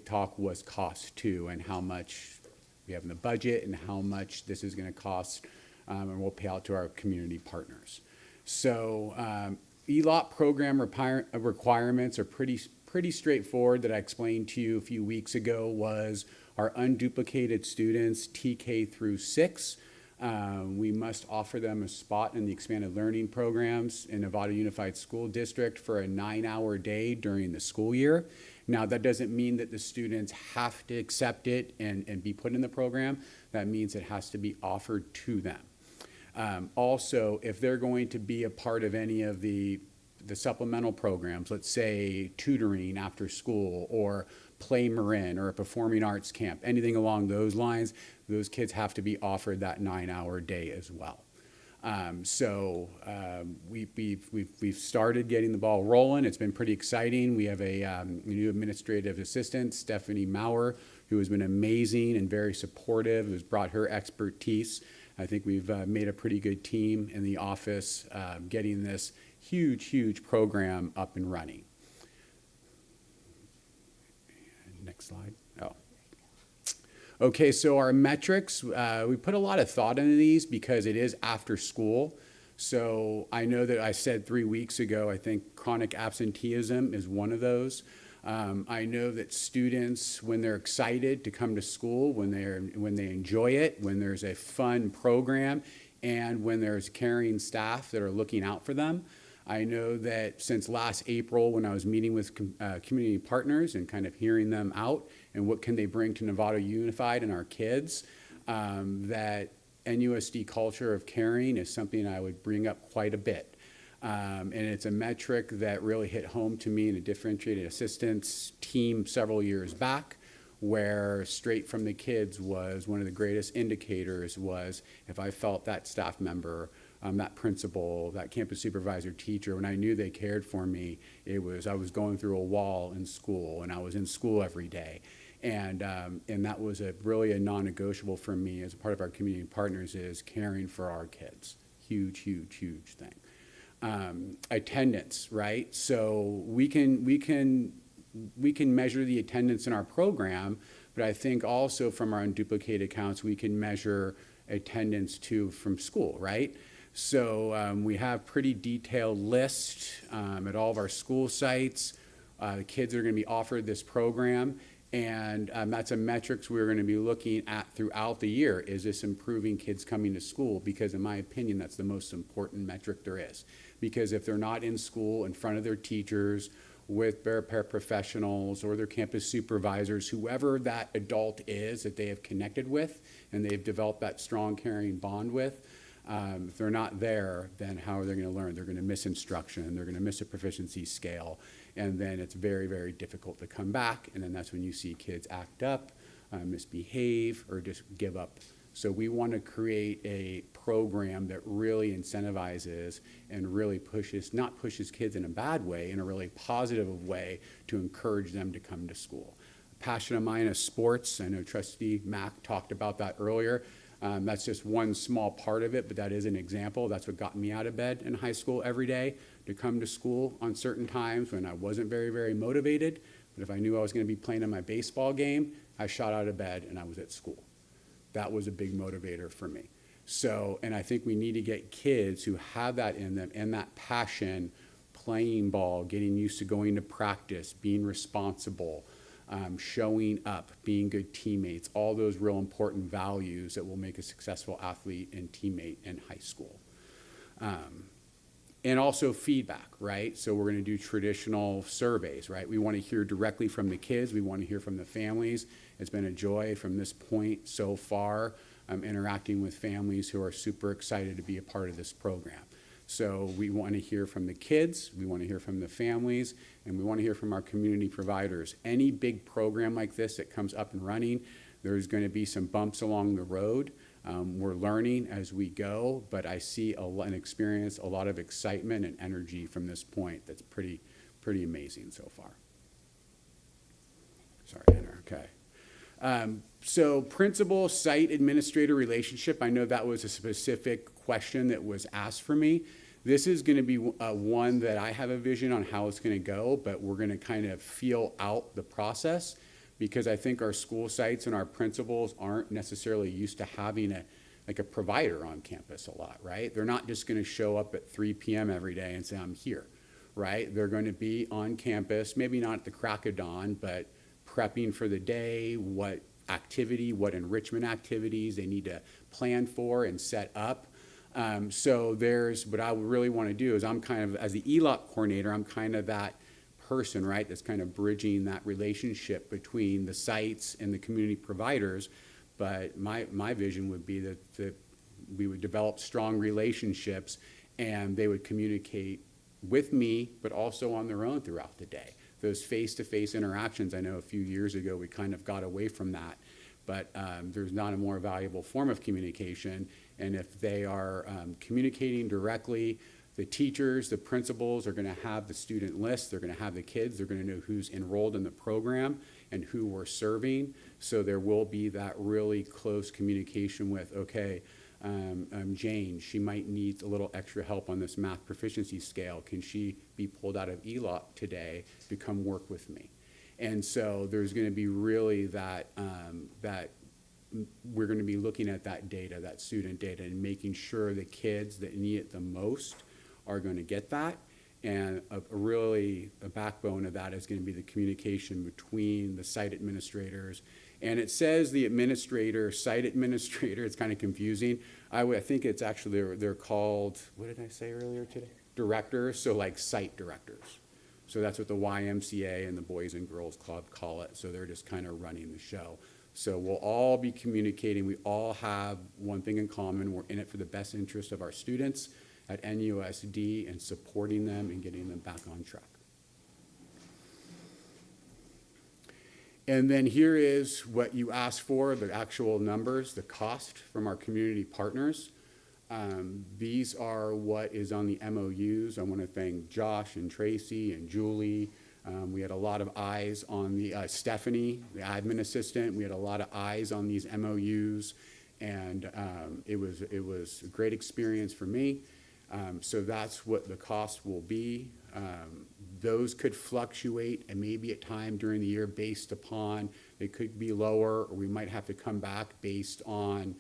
talk was cost too, and how much we have in the budget and how much this is going to cost, and we'll pay out to our community partners. So ELOP program requirements are pretty straightforward that I explained to you a few weeks ago. Was our unduplicated students TK through 6. We must offer them a spot in the expanded learning programs in Nevada Unified School District for a 9-hour day during the school year. Now, that doesn't mean that the students have to accept it and be put in the program. That means it has to be offered to them. Also, if they're going to be a part of any of the supplemental programs, let's say tutoring after school or Play Marin or a performing arts camp, anything along those lines, those kids have to be offered that 9-hour day as well. We've started getting the ball rolling. It's been pretty exciting. We have a new administrative assistant, Stephanie Maurer, who has been amazing and very supportive, who's brought her expertise. I think we've made a pretty good team in the office getting this huge program up and running. Next slide. Oh. Okay, so our metrics, we put a lot of thought into these because it is after school. So I know that I said 3 weeks ago, I think chronic absenteeism is one of those. I know that students, when they're excited to come to school, when they enjoy it, when there's a fun program, and when there's caring staff that are looking out for them. I know that since last April, when I was meeting with community partners and kind of hearing them out and what can they bring to Nevada Unified and our kids, that NUSD culture of caring is something I would bring up quite a bit. And it's a metric that really hit home to me in a differentiated assistance team several years back, where straight from the kids was one of the greatest indicators was if I felt that staff member, that principal, that campus supervisor, teacher, when I knew they cared for me, I was going through a wall in school, and I was in school every day. And that was really a non-negotiable for me as a part of our community partners is caring for our kids. Huge thing. Attendance, right? So we can measure the attendance in our program, but I think also from our unduplicated accounts, we can measure attendance too from school, right? So we have pretty detailed lists at all of our school sites. The kids are going to be offered this program, and that's a metrics we're going to be looking at throughout the year. Is this improving kids coming to school? Because in my opinion, that's the most important metric there is. Because if they're not in school in front of their teachers, with their paraprofessionals or their campus supervisors, whoever that adult is that they have connected with and they've developed that strong, caring bond with, if they're not there, then how are they going to learn? They're going to miss instruction. They're going to miss a proficiency scale. And then it's very difficult to come back. And then that's when you see kids act up, misbehave, or just give up. So we want to create a program that really incentivizes and really not pushes kids in a bad way, in a really positive way to encourage them to come to school. Passion of mine is sports. I know Trustee Mack talked about that earlier. That's just one small part of it, but that is an example. That's what got me out of bed in high school every day, to come to school on certain times when I wasn't very motivated. But if I knew I was going to be playing in my baseball game, I shot out of bed and I was at school. That was a big motivator for me. So, and I think we need to get kids who have that in them and that passion, playing ball, getting used to going to practice, being responsible, showing up, being good teammates, all those real important values that will make a successful athlete and teammate in high school. And also feedback, right? So we're going to do traditional surveys, right? We want to hear directly from the kids. We want to hear from the families. It's been a joy from this point so far, interacting with families who are super excited to be a part of this program. So we want to hear from the kids, we want to hear from the families, and we want to hear from our community providers. Any big program like this that comes up and running, there's going to be some bumps along the road. We're learning as we go, but I see and experience a lot of excitement and energy from this point that's pretty amazing so far. Sorry, enter, okay. So principal site administrator relationship, I know that was a specific question that was asked for me. This is going to be one that I have a vision on how it's going to go, but we're going to kind of feel out the process because I think our school sites and our principals aren't necessarily used to having like a provider on campus a lot, right? They're not just going to show up at 3 p.m. every day and say, I'm here, right? They're going to be on campus, maybe not at the crack of dawn, but prepping for the day, what activity, what enrichment activities they need to plan for and set up. So there's, what I really want to do is I'm kind of, as the ELOC coordinator, I'm kind of that person, right, that's kind of bridging that relationship between the sites and the community providers. But my vision would be that we would develop strong relationships and they would communicate with me, but also on their own throughout the day. Those face-to-face interactions, I know a few years ago we kind of got away from that, but there's not a more valuable form of communication. And if they are communicating directly, the teachers, the principals are going to have the student list, they're going to have the kids, they're going to know who's enrolled in the program and who we're serving. So there will be that really close communication with, okay, Jane, she might need a little extra help on this math proficiency scale. Can she be pulled out of ELOC today to come work with me? And so there's going to be really that, we're going to be looking at that data, that student data, and making sure the kids that need it the most are going to get that. And a backbone of that is going to be the communication between the site administrators. And it says the administrator, site administrator, it's kind of confusing. I think it's actually, they're called, what did I say earlier today? Directors, so like site directors. So that's what the YMCA and the Boys and Girls Club call it. So they're just kind of running the show. So we'll all be communicating. We all have one thing in common. We're in it for the best interest of our students at NUSD and supporting them and getting them back on track. And then here is what you asked for, the actual numbers, the cost from our community partners. These are what is on the MOUs. I want to thank Josh and Tracy and Julie. We had a lot of eyes on the Stephanie, the admin assistant. We had a lot of eyes on these MOUs, and it was a great experience for me. So that's what the cost will be. Those could fluctuate and maybe at time during the year based upon, it could be lower, or we might have to come back based on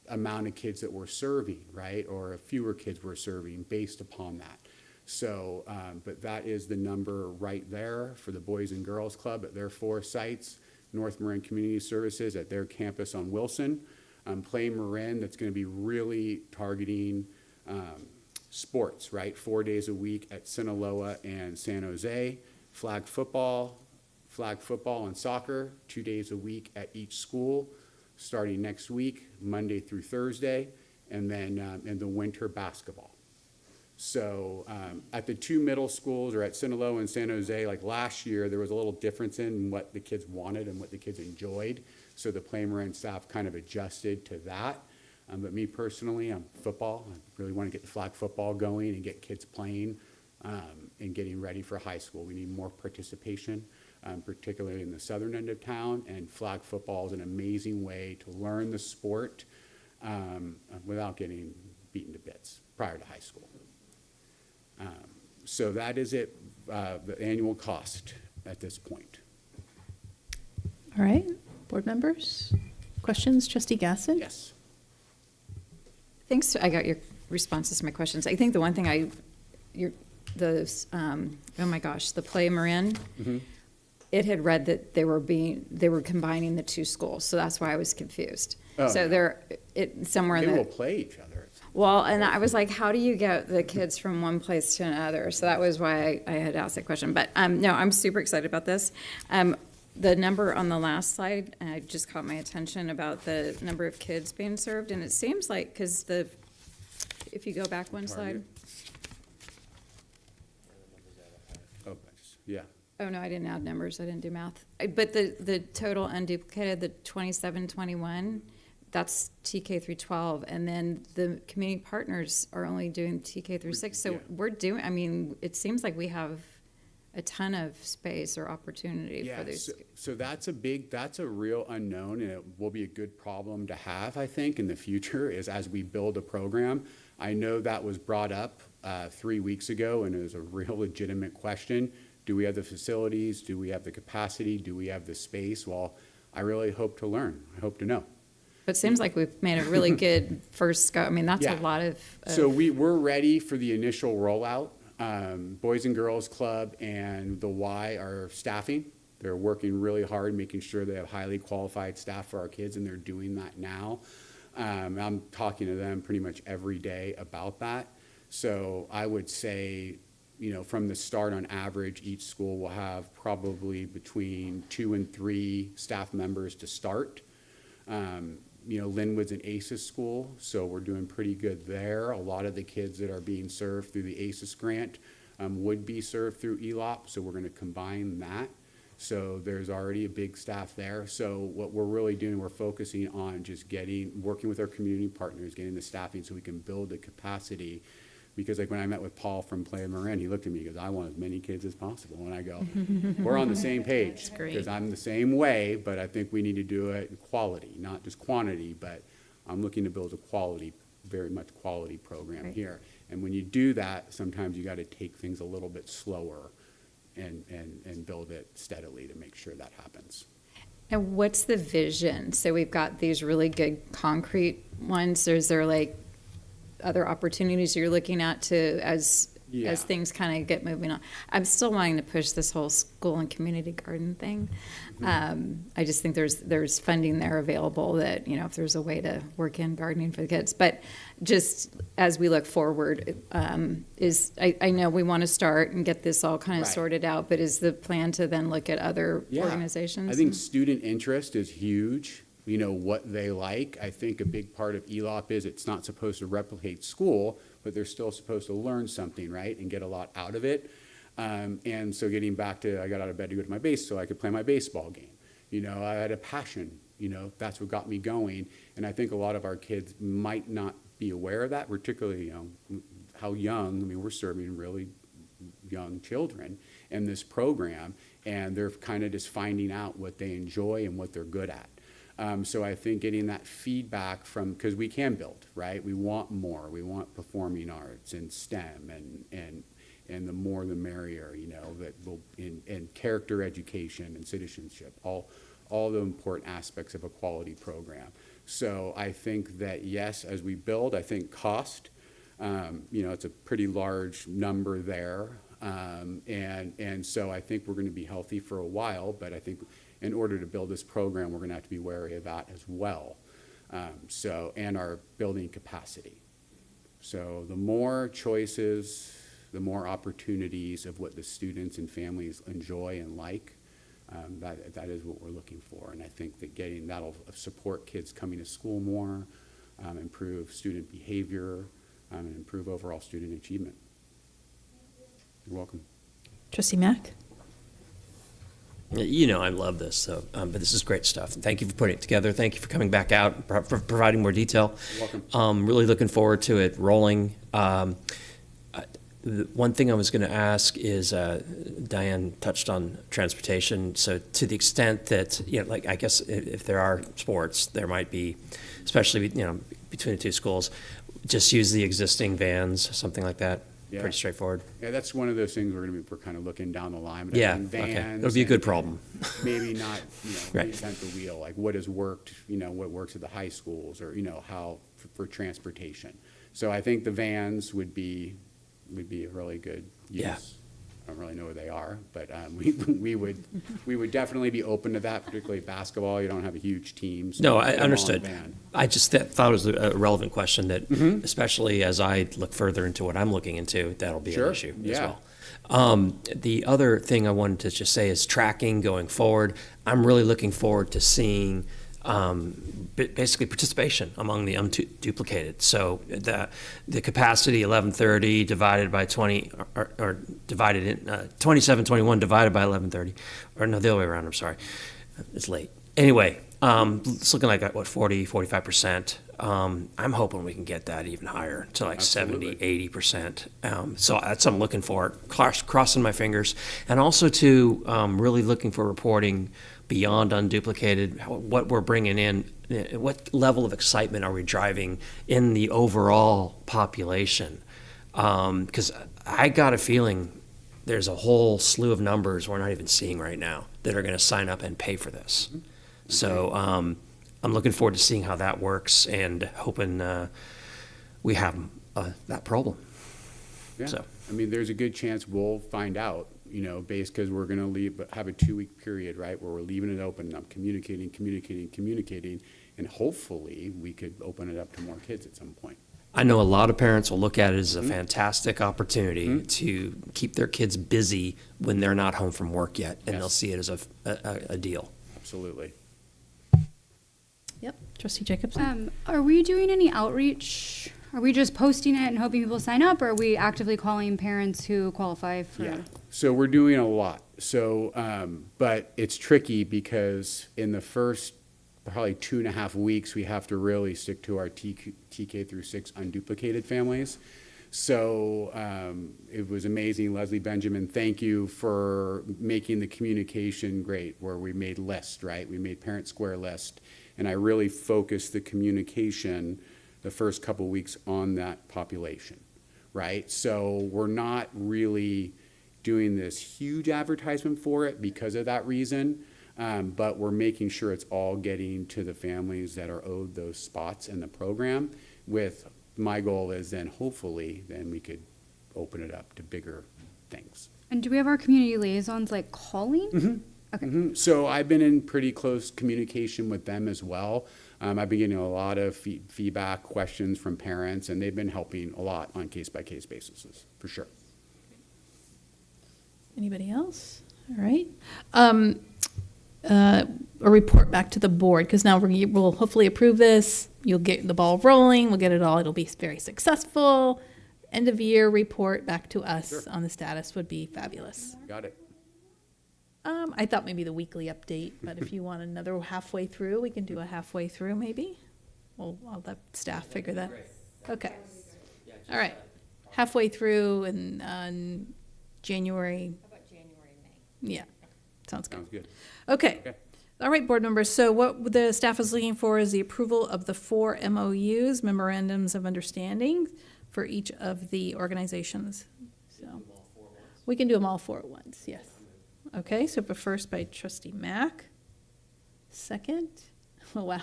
amount of kids that we're serving, right? Or fewer kids we're serving based upon that. So, but that is the number right there for the Boys and Girls Club at their 4 sites, North Marin Community Services at their campus on Wilson, Play Marin, that's going to be really targeting sports, right? 4 days a week at Sinaloa and San Jose, flag football and soccer, 2 days a week at each school, starting next week, Monday through Thursday, and then in the winter basketball. So at the 2 middle schools, or at Sinaloa and San Jose, like last year, there was a little difference in what the kids wanted and what the kids enjoyed. So the Play Marin staff kind of adjusted to that. But me personally, I'm football. I really want to get the flag football going and get kids playing and getting ready for high school. We need more participation, particularly in the southern end of town. And flag football is an amazing way to learn the sport without getting beaten to bits prior to high school. So that is it, the annual cost at this point. All right, board members, questions? Trustee Gasson? Yes. Thanks. I got your responses to my questions. I think the one thing oh my gosh, the Play Marin, it had read that they were combining the 2 schools, so that's why I was confused. Oh, so no. somewhere They in will play each other. Well, and I was like, how do you get the kids from one place to another? So that was why I had asked that question. But no, I'm super excited about this. The number on the last slide just caught my attention about the number of kids being served. And it seems like, because if you go back one slide. Oh, yeah. Oh, no, I didn't add numbers. I didn't do math. But the total unduplicated, the 2721, that's TK through 12. And then the community partners are only doing TK through 6. So we're doing, I mean, it seems like we have a ton of space or opportunity for these. So that's a real unknown, and it will be a good problem to have, I think, in the future, is as we build a program. I know that was brought up 3 weeks ago, and it was a real legitimate question. Do we have the facilities? Do we have the capacity? Do we have the space? Well, I really hope to learn. I hope to know. But it seems like we've made a really good first go. I mean, that's a Yeah. lot of. So we're ready for the initial rollout. Boys and Girls Club and the Y are staffing. They're working really hard, making sure they have highly qualified staff for our kids, and they're doing that now. I'm talking to them pretty much every day about that. So I would say, you know, from the start, on average, each school will have probably between 2 and 3 staff members to start. You know, Linwood's an ACES school, so we're doing pretty good there. A lot of the kids that are being served through the ACES grant would be served through ELOP, so we're going to combine that. So there's already a big staff there. So what we're really doing, we're focusing on just working with our community partners, getting the staffing so we can build the capacity. Because like when I met with Paul from Playa Marin, he looked at me, he goes, I want as many kids as possible. And I go, we're on the same page. Because I'm the same way, but I think we need to do it in quality, not just quantity, but I'm looking to build a quality, very much quality program here. And when you do that, sometimes you got to take things a little bit slower and build it steadily to make sure that happens. And what's the vision? So we've got these really good concrete ones. Is there like other opportunities you're looking at to as things kind of get moving on? I'm still wanting to push this whole school and community garden thing. I just think there's funding there available that, you know, if there's a way to work in gardening for the kids. But just as we look forward, I know we want to start and get this all kind of sorted out, but is the plan to then look at other organizations? I think student interest is huge. You know, what they like. I think a big part of ELOP is it's not supposed to replicate school, but they're still supposed to learn something, right, and get a lot out of it. And so getting back to, I got out of bed to go to my base so I could play my baseball game. You know, I had a passion, you know, that's what got me going. And I think a lot of our kids might not be aware of that, particularly, you know, how young. I mean, we're serving really young children in this program, and they're kind of just finding out what they enjoy and what they're good at. So I think getting that feedback from, because we can build, right? We want more. We want performing arts and STEM and the more the merrier, you know, that will, and character education and citizenship, all the important aspects of a quality program. So I think that, yes, as we build, I think cost, you know, it's a pretty large number there. And so I think we're going to be healthy for a while, but I think in order to build this program, we're going to have to be wary of that as well. And our building capacity. So the more choices, the more opportunities of what the students and families enjoy and like, that is what we're looking for. And I think that that'll support kids coming to school more, improve student behavior, and improve overall student achievement. You're welcome. Trustee Mack? You know, I love this, so, but this is great stuff. Thank you for putting it together. Thank you for coming back out, for providing more detail. You're welcome. Really looking forward to it rolling. The one thing I was going to ask is, Diane touched on transportation. So to the extent that, you know, like, I guess if there are sports, there might be, especially, you know, between the two schools, just use the existing vans, something like that. Yeah. Pretty straightforward. Yeah, that's one of those things we're kind of looking down the line. But Yeah, I think okay. vans It'll be a good problem. Maybe not, you know, Right. reinvent the wheel. Like what has worked, you know, what works at the high schools, or, you know, how for transportation. So I think the vans would be a really good use. Yeah. I don't really know where they are, but we would definitely be open to that, particularly basketball. You don't have a huge team. So No, I put them on understood. a van. I just thought it was a relevant question that, especially as I look further into what I'm looking into, that'll be Sure. an issue as Yeah. well. The other thing I wanted to just say is tracking going forward. I'm really looking forward to seeing basically participation among the unduplicated. So the capacity 1130 divided by 20, or divided in 2721 divided by 1130, or no, the other way around. I'm sorry, it's late. Anyway, it's looking like what 45%. I'm hoping we can get that even higher to like Absolutely. 70-80%. So that's what I'm looking for. Crossing my fingers, and also to really looking for reporting beyond unduplicated, what we're bringing in, what level of excitement are we driving in the overall population? Because I got a feeling there's a whole slew of numbers we're not even seeing right now that are going to sign up and pay for this. So I'm looking forward to seeing how that works and hoping we have that problem. Yeah. So. I mean, there's a good chance we'll find out, because we're going to have a 2-week period, right, where we're leaving it open. I'm communicating, and hopefully we could open it up to more kids at some point. I know a lot of parents will look at it as a fantastic opportunity to keep their kids busy when they're not home from work yet, and they'll see it as a deal. Absolutely. Yep. Trustee Jacobson? Are we doing any outreach? Are we just posting it and hoping people sign up, or are we actively calling parents who qualify for? Yeah. So we're doing a lot. So, but it's tricky because in the first probably 2.5 weeks, we have to really stick to our TK through 6 unduplicated families. So it was amazing. Leslie Benjamin, thank you for making the communication great, where we made lists, right? We made Parent Square list, and I really focused the communication the first couple weeks on that population, right? So we're not really doing this huge advertisement for it because of that reason, but we're making sure it's all getting to the families that are owed those spots in the program. With my goal is then hopefully then we could open it up to bigger things. And do we have our community liaisons like calling? Mm-hmm. Okay. Mm-hmm. So I've been in pretty close communication with them as well. I've been getting a lot of feedback, questions from parents, and they've been helping a lot on case-by-case basis, for sure. Anybody else? All right. A report back to the board, because now we'll hopefully approve this. You'll get the ball rolling. We'll get it all. It'll be very successful. End of year report back to us on the status would be fabulous. Got it. I thought maybe the weekly update, but if you want another halfway through, we can do a halfway through maybe. I'll let staff figure that. Okay. All right. Halfway through in January. How about January, May? Yeah. Sounds good. Sounds good. Okay. All right, board members. So what the staff is looking for is the approval of the 4 MOUs, memorandums of understanding, for each of the organizations. So we can do them all 4 at once. Yes. Okay. So first by Trustee Mack. Second. Oh wow.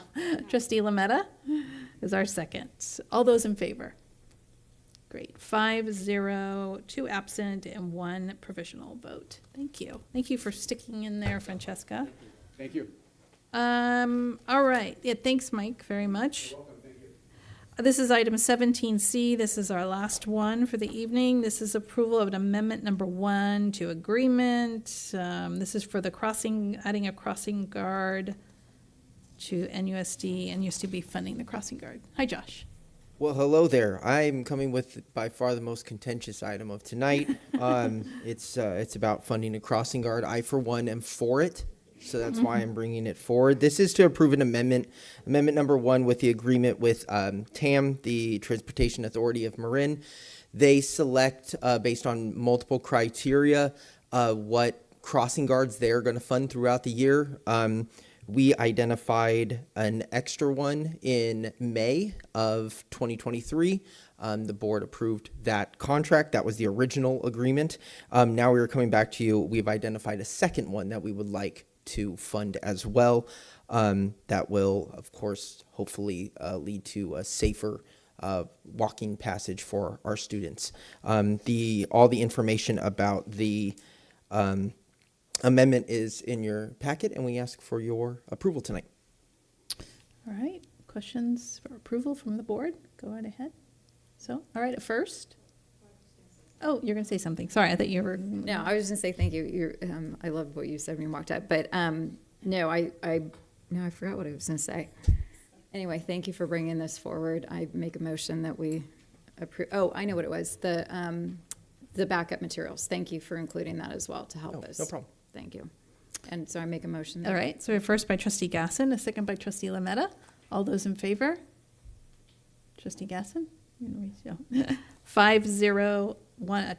Trustee Lametta is our second. All those in favor. Great. 5-0, 2 absent, and 1 provisional vote. Thank you. Thank you for sticking in there, Francesca. Thank you. All right. Yeah, thanks, Mike, very much. You're welcome. Thank you. This is item 17C. This is our last one for the evening. This is approval of an amendment number 1 to agreement. This is for the adding a crossing guard to NUSD. And used to be funding the crossing guard. Hi, Josh. Well, hello there. I'm coming with by far the most contentious item of tonight. It's about funding a crossing guard. I, for one, am for it, so that's why I'm bringing it forward. This is to approve an amendment number 1 with the agreement with TAM, the Transportation Authority of Marin. They select, based on multiple criteria, what crossing guards they're going to fund throughout the year. We identified an extra one in May of 2023. The board approved that contract. That was the original agreement. Now we are coming back to you. We've identified a second one that we would like to fund as well. That will, of course, hopefully lead to a safer walking passage for our students. All the information about the amendment is in your packet, and we ask for your approval tonight. All right. Questions for approval from the board? Go right ahead. So, all right, at first. Oh, you're going to say something. Sorry, I thought you were. No, I was just going to say thank you. I loved what you said when you walked up. But no, I forgot what I was going to say. Anyway, thank you for bringing this forward. I make a motion that we approve. Oh, I know what it was. The backup materials. Thank you for including that as well to help us. No problem. Thank you. And so I make a motion. That all right. So first by Trustee Gasson, a second by Trustee Lametta. All those in favor? Trustee Gasson? 5-0,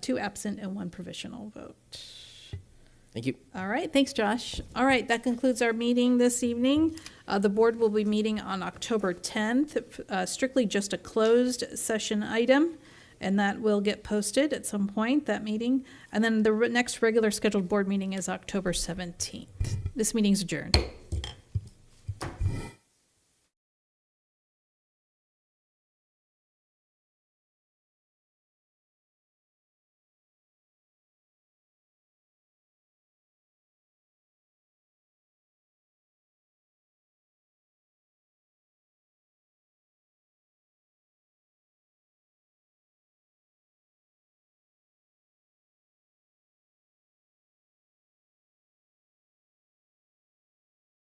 2 absent, and 1 provisional vote. Thank you. All right. Thanks, Josh. All right. That concludes our meeting this evening. The board will be meeting on October 10th, strictly just a closed session item. And that will get posted at some point, that meeting. And then the next regular scheduled board meeting is October 17th. This meeting is adjourned.